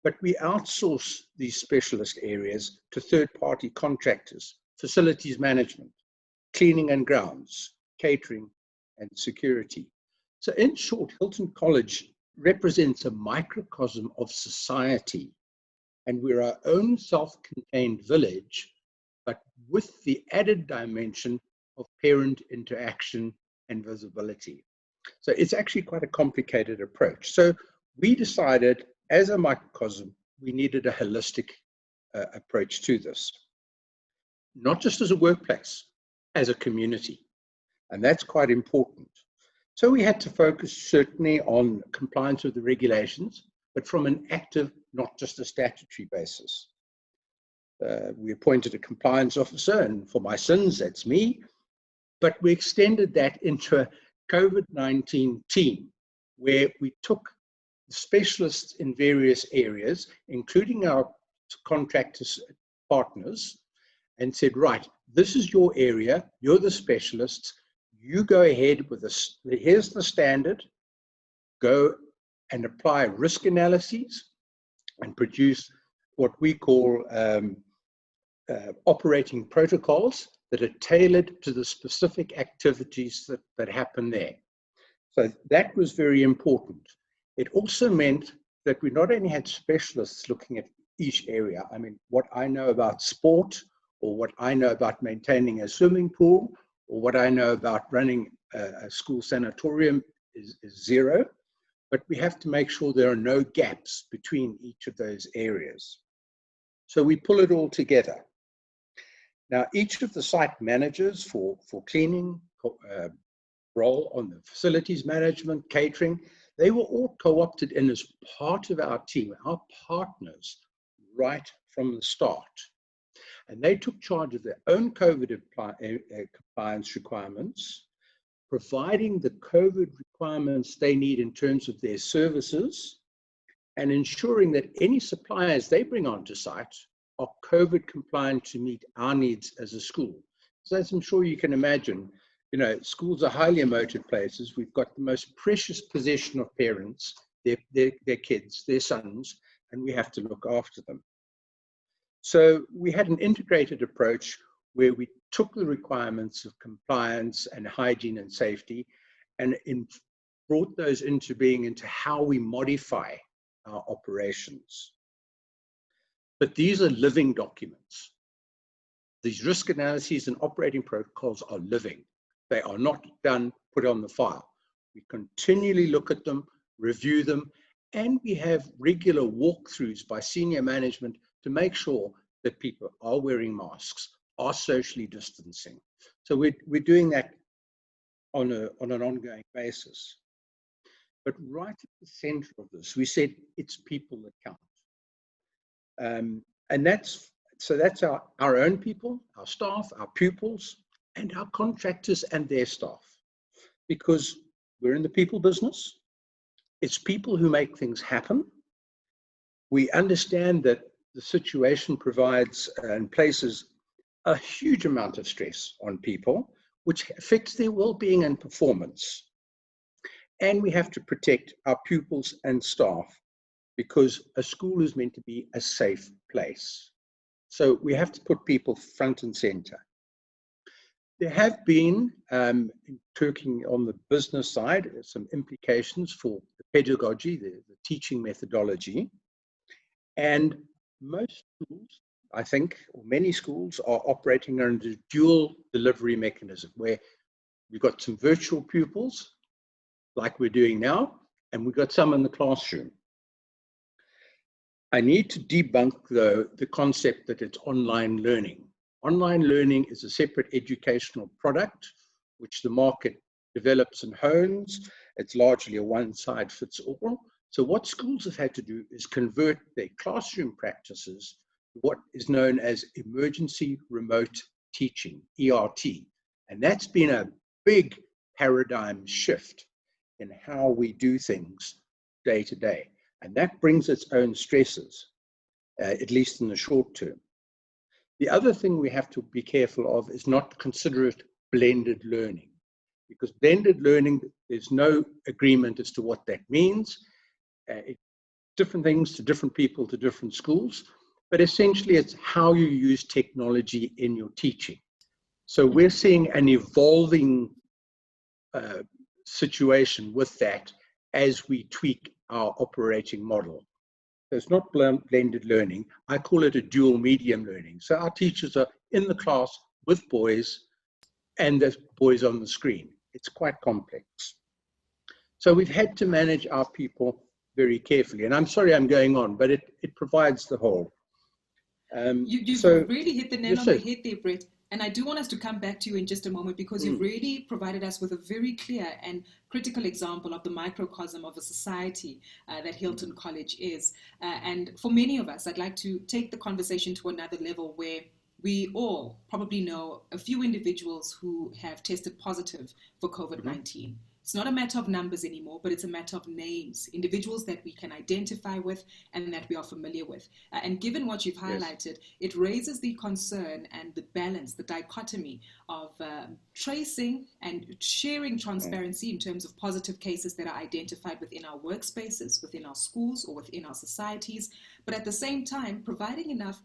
S6: But we outsource these specialist areas to third-party contractors, facilities management, cleaning and grounds, catering, and security. So in short, Hilton College represents a microcosm of society, and we're our own self-contained village, but with the added dimension of parent interaction and visibility. So it's actually quite a complicated approach. So we decided, as a microcosm, we needed a holistic approach to this, not just as a workplace, as a community. And that's quite important. So we had to focus certainly on compliance with the regulations, but from an active, not just a statutory basis. We appointed a compliance officer, and for my sins, that's me. But we extended that into a COVID-19 team, where we took specialists in various areas, including our contractors, partners, and said, right, this is your area, you're the specialists, you go ahead with this, here's the standard, go and apply risk analyses and produce what we call operating protocols that are tailored to the specific activities that happen there. So that was very important. It also meant that we not only had specialists looking at each area. I mean, what I know about sport, or what I know about maintaining a swimming pool, or what I know about running a school sanatorium is zero. But we have to make sure there are no gaps between each of those areas. So we pull it all together. Now, each of the site managers for cleaning, Broll on the facilities management, catering, they were all co-opted in as part of our team, our partners, right from the start. And they took charge of their own COVID compliance requirements, providing the COVID requirements they need in terms of their services, and ensuring that any suppliers they bring onto site are COVID compliant to meet our needs as a school. So as I'm sure you can imagine, you know, schools are highly emotive places. We've got the most precious possession of parents, their kids, their sons, and we have to look after them. So we had an integrated approach where we took the requirements of compliance and hygiene and safety and brought those into being into how we modify our operations. But these are living documents. These risk analyses and operating protocols are living. They are not done, put on the file. We continually look at them, review them, and we have regular walkthroughs by senior management to make sure that people are wearing masks, are socially distancing. So we're doing that on an ongoing basis. But right at the center of this, we said it's people that count. And that's our own people, our staff, our pupils, and our contractors and their staff. Because we're in the people business. It's people who make things happen. We understand that the situation provides and places a huge amount of stress on people, which affects their well-being and performance. And we have to protect our pupils and staff because a school is meant to be a safe place. So we have to put people front and center. There have been, talking on the business side, some implications for the pedagogy, the teaching methodology. And most schools, I think, or many schools are operating under a dual delivery mechanism where we've got some virtual pupils, like we're doing now, and we've got some in the classroom. I need to debunk, though, the concept that it's online learning. Online learning is a separate educational product, which the market develops and hones. It's largely a one-size-fits-all. So what schools have had to do is convert their classroom practices to what is known as emergency remote teaching, ERT. And that's been a big paradigm shift in how we do things day to day. And that brings its own stresses, at least in the short term. The other thing we have to be careful of is not consider it blended learning, because blended learning, there's no agreement as to what that means. Different things to different people, to different schools, but essentially it's how you use technology in your teaching. So we're seeing an evolving situation with that as we tweak our operating model. So it's not blended learning. I call it a dual medium learning. So our teachers are in the class with boys and there's boys on the screen. It's quite complex. So we've had to manage our people very carefully. And I'm sorry I'm going on, but it provides the whole.
S1: You've
S6: so,
S1: really hit the nail
S6: yes,
S1: on the head there, Brett. And I do want us to come back to you in just a moment because you've really provided us with a very clear and critical example of the microcosm of a society that Hilton College is. And for many of us, I'd like to take the conversation to another level where we all probably know a few individuals who have tested positive for COVID-19. It's not a matter of numbers anymore, but it's a matter of names, individuals that we can identify with and that we are familiar with. And given what you've highlighted, it raises the concern and the balance, the dichotomy of tracing and sharing transparency in terms of positive cases that are identified within our workspaces, within our schools, or within our societies, but at the same time, providing enough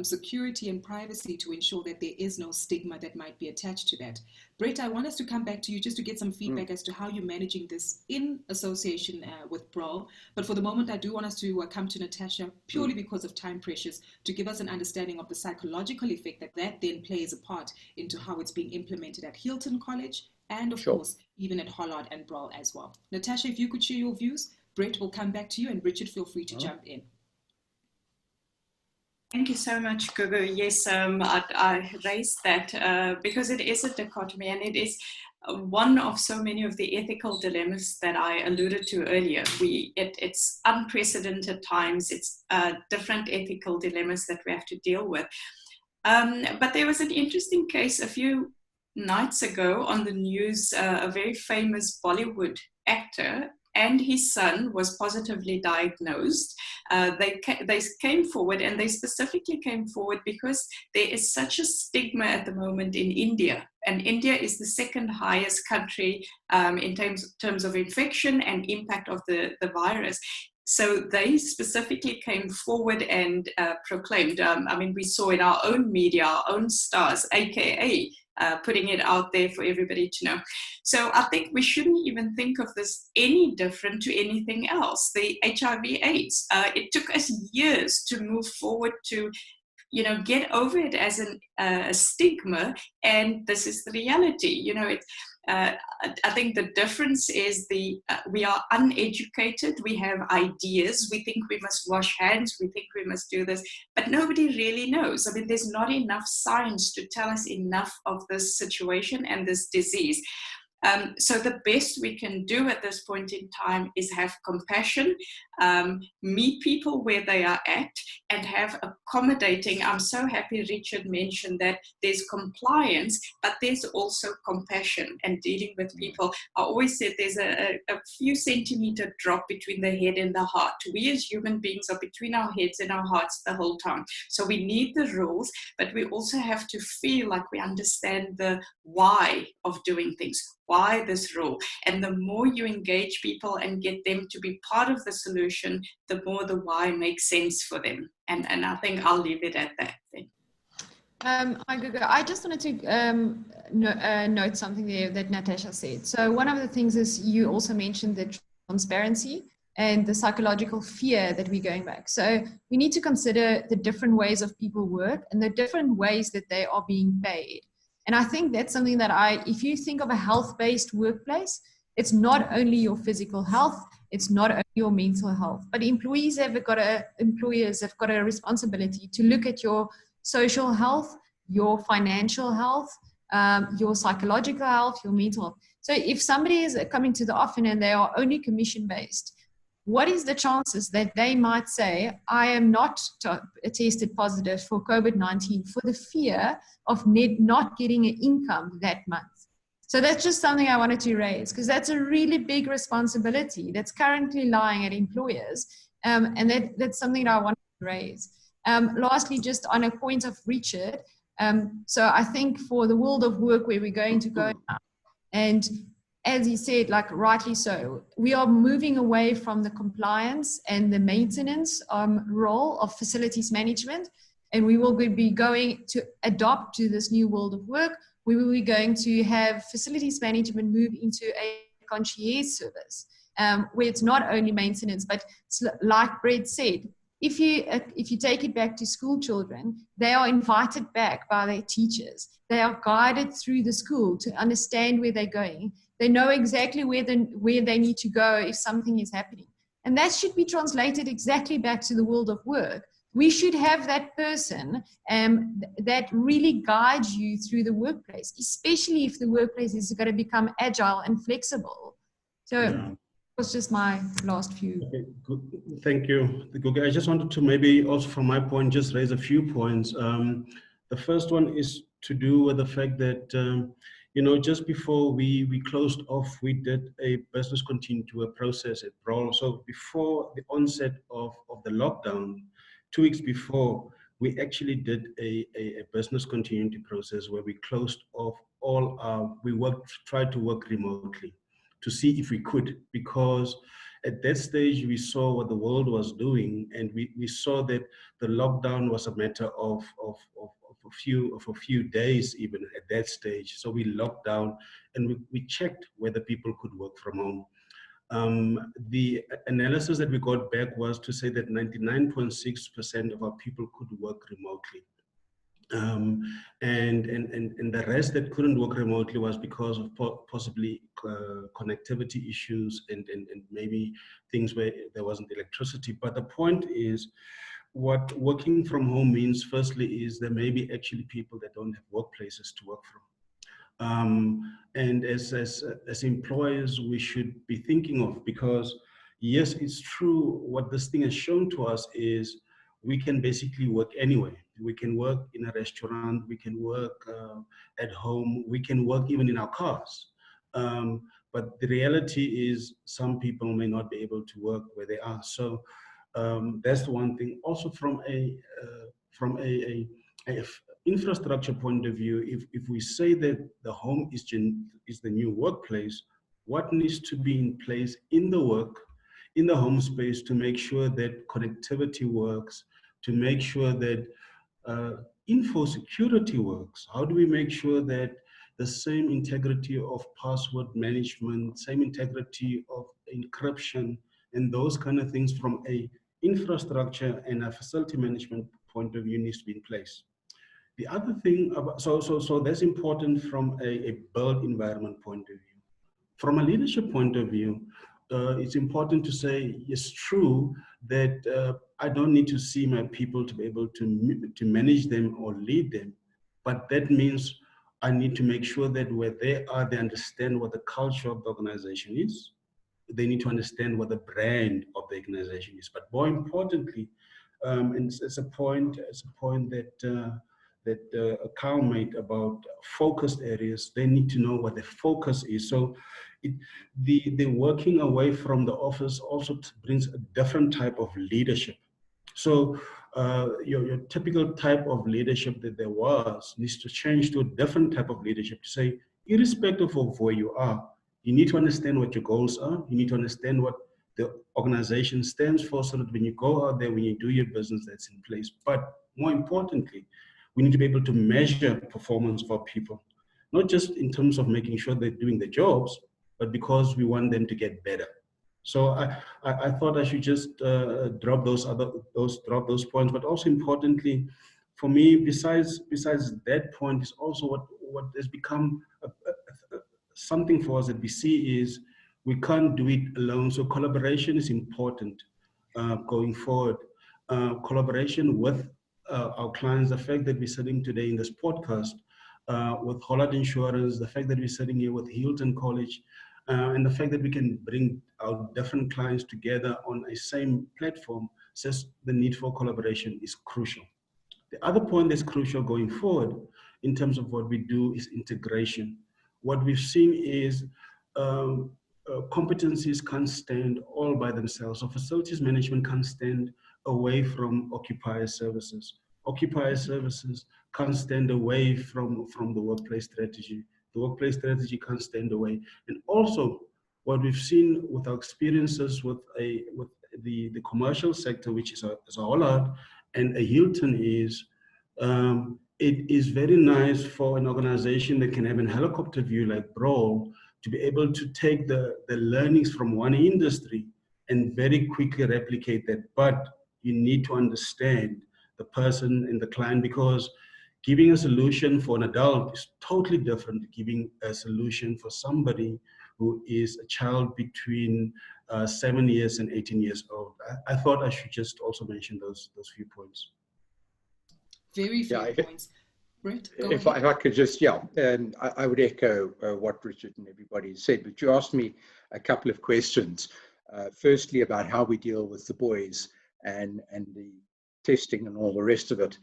S1: security and privacy to ensure that there is no stigma that might be attached to that. Brett, I want us to come back to you just to get some feedback as to how you're managing this in association with Broll. But for the moment, I do want us to come to Natasha purely because of time pressures to give us an understanding of the psychological effect that then plays a part into how it's being implemented at Hilton College and, of course, even at Hollard and Broll as well. Natasha, if you could share your views, Brett will come back to you, and Richard, feel free to jump in.
S2: Thank you so much, Gugu. Yes, I raised that because it is a dichotomy, and it is one of so many of the ethical dilemmas that I alluded to earlier. It's unprecedented times. It's different ethical dilemmas that we have to deal with. But there was an interesting case a few nights ago on the news. A very famous Bollywood actor and his son was positively diagnosed. They came forward, and they specifically came forward because there is such a stigma at the moment in India. And India is the second highest country in terms of infection and impact of the virus. So they specifically came forward and proclaimed, I mean, we saw in our own media, our own stars, AKA, putting it out there for everybody to know. So I think we shouldn't even think of this any different to anything else. The HIV/AIDS, it took us years to move forward to, you know, get over it as a stigma, and this is the reality. You know, I think the difference is we are uneducated. We have ideas. We think we must wash hands. We think we must do this, but nobody really knows. I mean, there's not enough science to tell us enough of this situation and this disease. So the best we can do at this point in time is have compassion, meet people where they are at, and have accommodating. I'm so happy Richard mentioned that there's compliance, but there's also compassion and dealing with people. I always said there's a few centimeter drop between the head and the heart. We as human beings are between our heads and our hearts the whole time. So we need the rules, but we also have to feel like we understand the why of doing things. Why this rule? And the more you engage people and get them to be part of the solution, the more the why makes sense for them. And I think I'll leave it at that then.
S3: Hi, Gugu. I just wanted to note something there that Natasha said. So one of the things is you also mentioned the transparency and the psychological fear that we're going back. So we need to consider the different ways of people work and the different ways that they are being paid. And I think that's something that if you think of a health-based workplace, it's not only your physical health, it's not only your mental health, but employers have got a responsibility to look at your social health, your financial health, your psychological health, your mental health. So if somebody is coming to the office and they are only commission-based, what is the chances that they might say, I am not tested positive for COVID-19 for the fear of not getting an income that month? So that's just something I wanted to raise, because that's a really big responsibility that's currently lying at employers. And that's something that I wanted to raise. Lastly, just on a point of Richard, so I think for the world of work where we're going to go now, and as he said, like rightly so, we are moving away from the compliance and the maintenance role of facilities management, and we will be going to adopt to this new world of work. We will be going to have facilities management move into a concierge service, where it's not only maintenance, but like Brett said, if you take it back to school children, they are invited back by their teachers. They are guided through the school to understand where they're going. They know exactly where they need to go if something is happening. And that should be translated exactly back to the world of work. We should have that person that really guides you through the workplace, especially if the workplace is going to become agile and flexible. So that was just my last few.
S5: Okay, good. Thank you. I just wanted to maybe also from my point, just raise a few points. The first one is to do with the fact that you know, just before we closed off, we did a business continuity process at Broll. So before the onset of the lockdown, 2 weeks before, we actually did a business continuity process where we closed off all our, tried to work remotely to see if we could, because at that stage we saw what the world was doing, and we saw that the lockdown was a matter of a few days even at that stage. So we locked down and we checked whether people could work from home. The analysis that we got back was to say that 99.6% of our people could work remotely. And the rest that couldn't work remotely was because of possibly connectivity issues and maybe things where there wasn't electricity. But the point is, what working from home means, firstly, is there may be actually people that don't have workplaces to work from. And as employers, we should be thinking of, because yes, it's true, what this thing has shown to us is we can basically work anywhere. We can work in a restaurant, we can work at home, we can work even in our cars. But the reality is some people may not be able to work where they are. So that's the one thing. Also from a infrastructure point of view, if we say that the home is the new workplace, what needs to be in place in the home space to make sure that connectivity works, to make sure that info security works? How do we make sure that the same integrity of password management, same integrity of encryption, and those kind of things from a infrastructure and a facility management point of view needs to be in place? The other thing, so that's important from a built environment point of view. From a leadership point of view, it's important to say, it's true that I don't need to see my people to be able to manage them or lead them, but that means I need to make sure that where they are, they understand what the culture of the organization is. They need to understand what the brand of the organization is. But more importantly, and it's a point that Carl made about focused areas, they need to know what the focus is. So the working away from the office also brings a different type of leadership. So your typical type of leadership that there was needs to change to a different type of leadership, to say, irrespective of where you are, you need to understand what your goals are. You need to understand what the organization stands for, so that when you go out there, when you do your business, that's in place. But more importantly, we need to be able to measure performance for people, not just in terms of making sure they're doing their jobs, but because we want them to get better. So I thought I should just drop those points. But also importantly, for me, besides that point, is also what has become something for us at BC is we can't do it alone. So collaboration is important going forward. Collaboration with our clients, the fact that we're sitting today in this podcast with Holland Insurance, the fact that we're sitting here with Hilton College, and the fact that we can bring our different clients together on a same platform says the need for collaboration is crucial. The other point that's crucial going forward in terms of what we do is integration. What we've seen is competencies can't stand all by themselves. So facilities management can't stand away from occupier services. Occupier services can't stand away from the workplace strategy. The workplace strategy can't stand away. And also, what we've seen with our experiences with the commercial sector, which is a Holland and a Hilton, is it is very nice for an organization that can have a helicopter view like Broll to be able to take the learnings from one industry and very quickly replicate that. But you need to understand the person and the client, because giving a solution for an adult is totally different than giving a solution for somebody who is a child between 7 years and 18 years old. I thought I should just also mention those few points.
S1: Very fair points. Brett,
S6: if I could just, and I would echo what Richard and everybody said, but you asked me a couple of questions. Firstly, about how we deal with the boys and the testing and all the rest of it.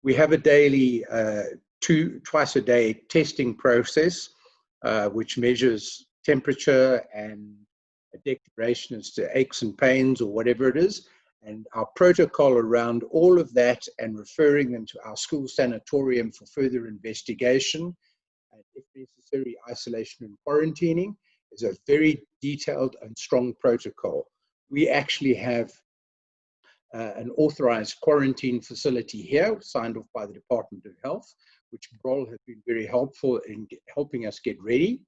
S6: We have a daily, twice a day testing process which measures temperature and a declaration as to aches and pains or whatever it is, and our protocol around all of that and referring them to our school sanatorium for further investigation, and if necessary, isolation and quarantining, is a very detailed and strong protocol. We actually have an authorized quarantine facility here, signed off by the Department of Health, which Broll has been very helpful in helping us get ready.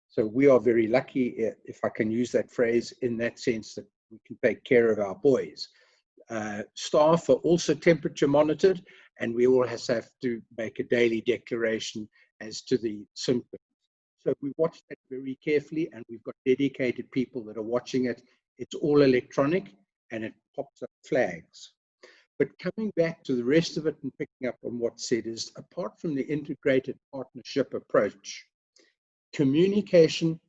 S6: So we are very lucky, if I can use that phrase, in that sense that we can take care of our boys. Staff are also temperature monitored, and we all have to make a daily declaration as to the symptoms. So we watch that very carefully, and we've got dedicated people that are watching it. It's all electronic, and it pops up flags. But coming back to the rest of it and picking up on what's said is, apart from the integrated partnership approach, communication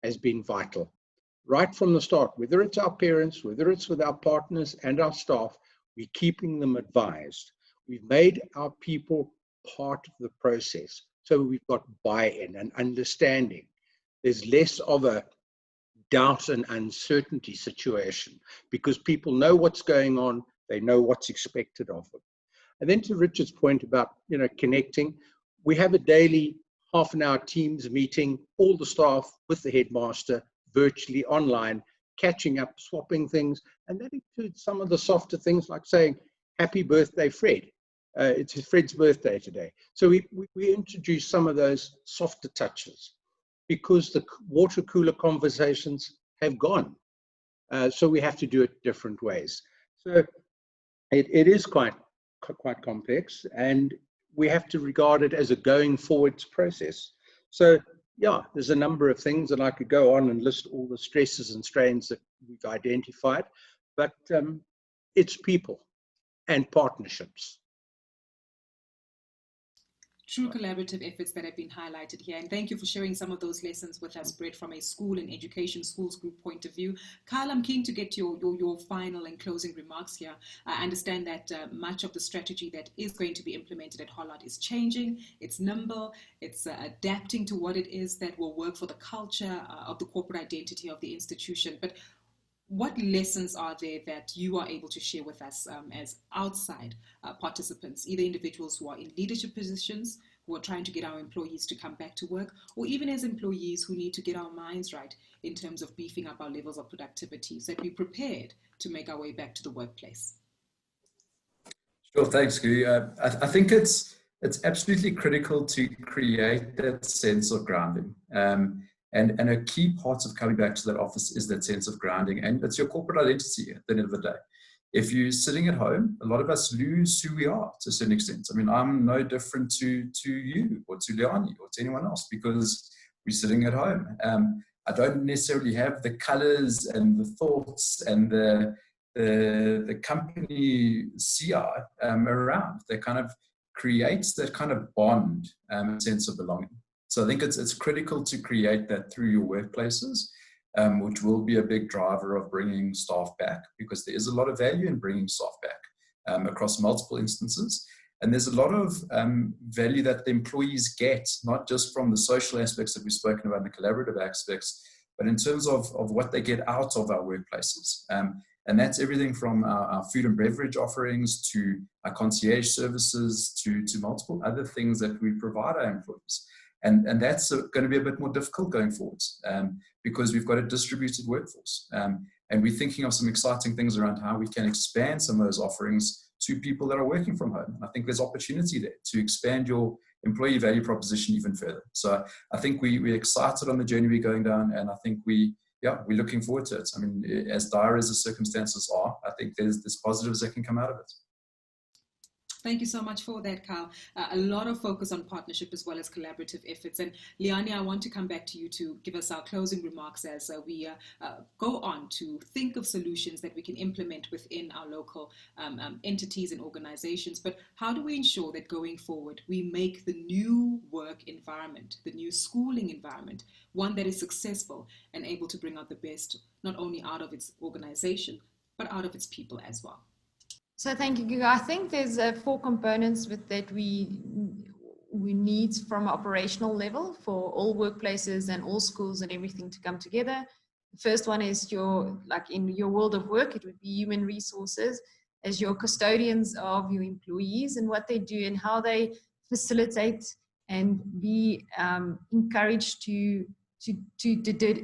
S6: has been vital. Right from the start, whether it's our parents, whether it's with our partners and our staff, we're keeping them advised. We've made our people part of the process. So we've got buy-in and understanding. There's less of a doubt and uncertainty situation because people know what's going on, they know what's expected of them. And then to Richard's point about, connecting, we have a daily half-an-hour Teams meeting, all the staff with the headmaster, virtually online, catching up, swapping things, and that includes some of the softer things like saying, happy birthday, Fred. It's Fred's birthday today. So we introduce some of those softer touches because the water cooler conversations have gone. So we have to do it different ways. So it is quite complex, and we have to regard it as a going forwards process. So yeah, there's a number of things, and I could go on and list all the stresses and strains that we've identified, but it's people and partnerships.
S1: True collaborative efforts that have been highlighted here. And thank you for sharing some of those lessons with us, Brett, from a school and education schools group point of view. Kyle, I'm keen to get your final and closing remarks here. I understand that much of the strategy that is going to be implemented at Hollard is changing. It's nimble. It's adapting to what it is that will work for the culture of the corporate identity of the institution. But what lessons are there that you are able to share with us as outside participants, either individuals who are in leadership positions, who are trying to get our employees to come back to work, or even as employees who need to get our minds right in terms of beefing up our levels of productivity so that we're prepared to make our way back to the workplace?
S4: Sure, thanks, Guy. I think it's absolutely critical to create that sense of grounding. And a key part of coming back to that office is that sense of grounding, and it's your corporate identity at the end of the day. If you're sitting at home, a lot of us lose who we are to a certain extent. I mean, I'm no different to you or to LIANIE or to anyone else because we're sitting at home. I don't necessarily have the colors and the thoughts and the company CI around that kind of creates that kind of bond, sense of belonging. So I think it's critical to create that through your workplaces, which will be a big driver of bringing staff back, because there is a lot of value in bringing staff back across multiple instances. And there's a lot of value that the employees get, not just from the social aspects that we've spoken about, the collaborative aspects, but in terms of what they get out of our workplaces. And that's everything from our food and beverage offerings to our concierge services to multiple other things that we provide our employees. And that's going to be a bit more difficult going forwards because we've got a distributed workforce. And we're thinking of some exciting things around how we can expand some of those offerings to people that are working from home. And I think there's opportunity there to expand your employee value proposition even further. So I think we're excited on the journey we're going down, and I think we're looking forward to it. I mean, as dire as the circumstances are, I think there's positives that can come out of it.
S1: Thank you so much for that, Kyle. A lot of focus on partnership as well as collaborative efforts. And LIANIE, I want to come back to you to give us our closing remarks as we go on to think of solutions that we can implement within our local entities and organizations. But how do we ensure that going forward, we make the new work environment, the new schooling environment, one that is successful and able to bring out the best, not only out of its organization, but out of its people as well?
S3: So thank you, Guga. I think there's 4 components with that we need from an operational level for all workplaces and all schools and everything to come together. The first one is in your world of work, it would be human resources as your custodians of your employees and what they do and how they facilitate and be encouraged to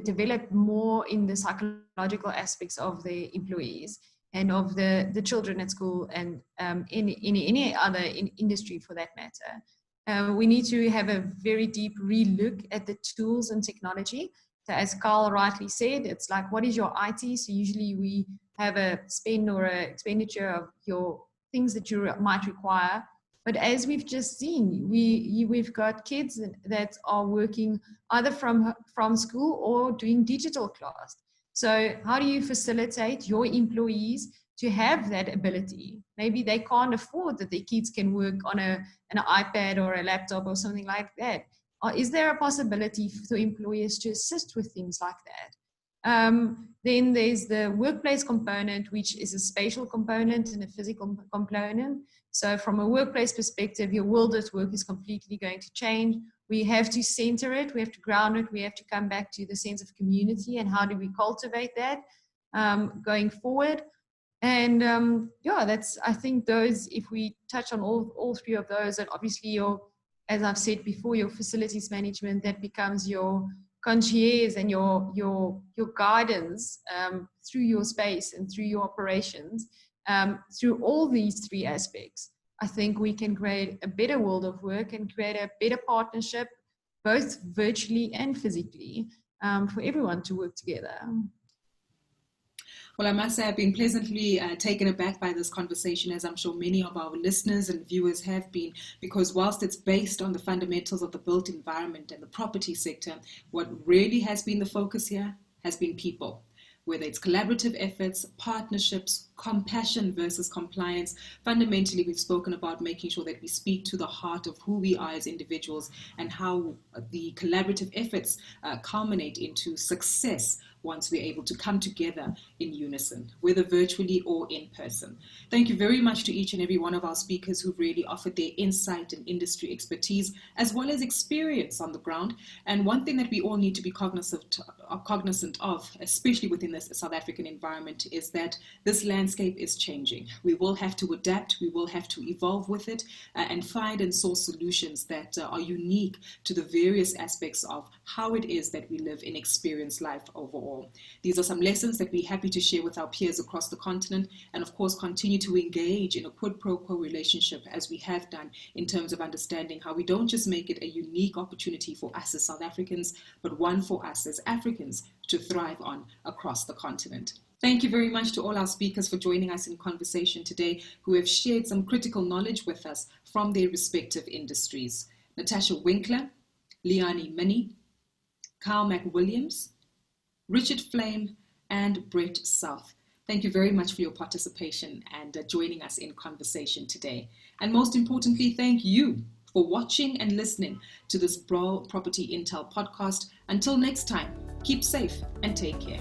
S3: develop more in the psychological aspects of the employees and of the children at school and in any other industry for that matter. We need to have a very deep re-look at the tools and technology. So as Carl rightly said, it's like, what is your IT? So usually we have a spend or an expenditure of your things that you might require. But as we've just seen, we've got kids that are working either from school or doing digital class. So how do you facilitate your employees to have that ability? Maybe they can't afford that their kids can work on an iPad or a laptop or something like that. Or is there a possibility for employers to assist with things like that? Then there's the workplace component, which is a spatial component and a physical component. So from a workplace perspective, your world at work is completely going to change. We have to center it, we have to ground it, we have to come back to the sense of community and how do we cultivate that going forward. And I think those, if we touch on all three of those, and obviously as I've said before, your facilities management, that becomes your concierge and your guidance through your space and through your operations, through all these three aspects. I think we can create a better world of work and create a better partnership, both virtually and physically, for everyone to work together.
S1: Well, I must say I've been pleasantly taken aback by this conversation, as I'm sure many of our listeners and viewers have been, because whilst it's based on the fundamentals of the built environment and the property sector, what really has been the focus here has been people. Whether it's collaborative efforts, partnerships, compassion versus compliance, fundamentally we've spoken about making sure that we speak to the heart of who we are as individuals and how the collaborative efforts culminate into success once we're able to come together in unison, whether virtually or in person. Thank you very much to each and every one of our speakers who've really offered their insight and industry expertise, as well as experience on the ground. And one thing that we all need to be cognizant of, especially within this South African environment, is that this landscape is changing. We will have to adapt, we will have to evolve with it, and find and source solutions that are unique to the various aspects of how it is that we live and experience life overall. These are some lessons that we're happy to share with our peers across the continent, and of course continue to engage in a quid pro quo relationship as we have done, in terms of understanding how we don't just make it a unique opportunity for us as South Africans, but one for us as Africans to thrive on across the continent. Thank you very much to all our speakers for joining us in conversation today, who have shared some critical knowledge with us from their respective industries. NATASHA WINKLER, LIANIE MINNY, Carl McWilliams, Richard Flame, and Brett South. Thank you very much for your participation and joining us in conversation today. And most importantly, thank you for watching and listening to this Broll Property Intel podcast. Until next time, keep safe and take care.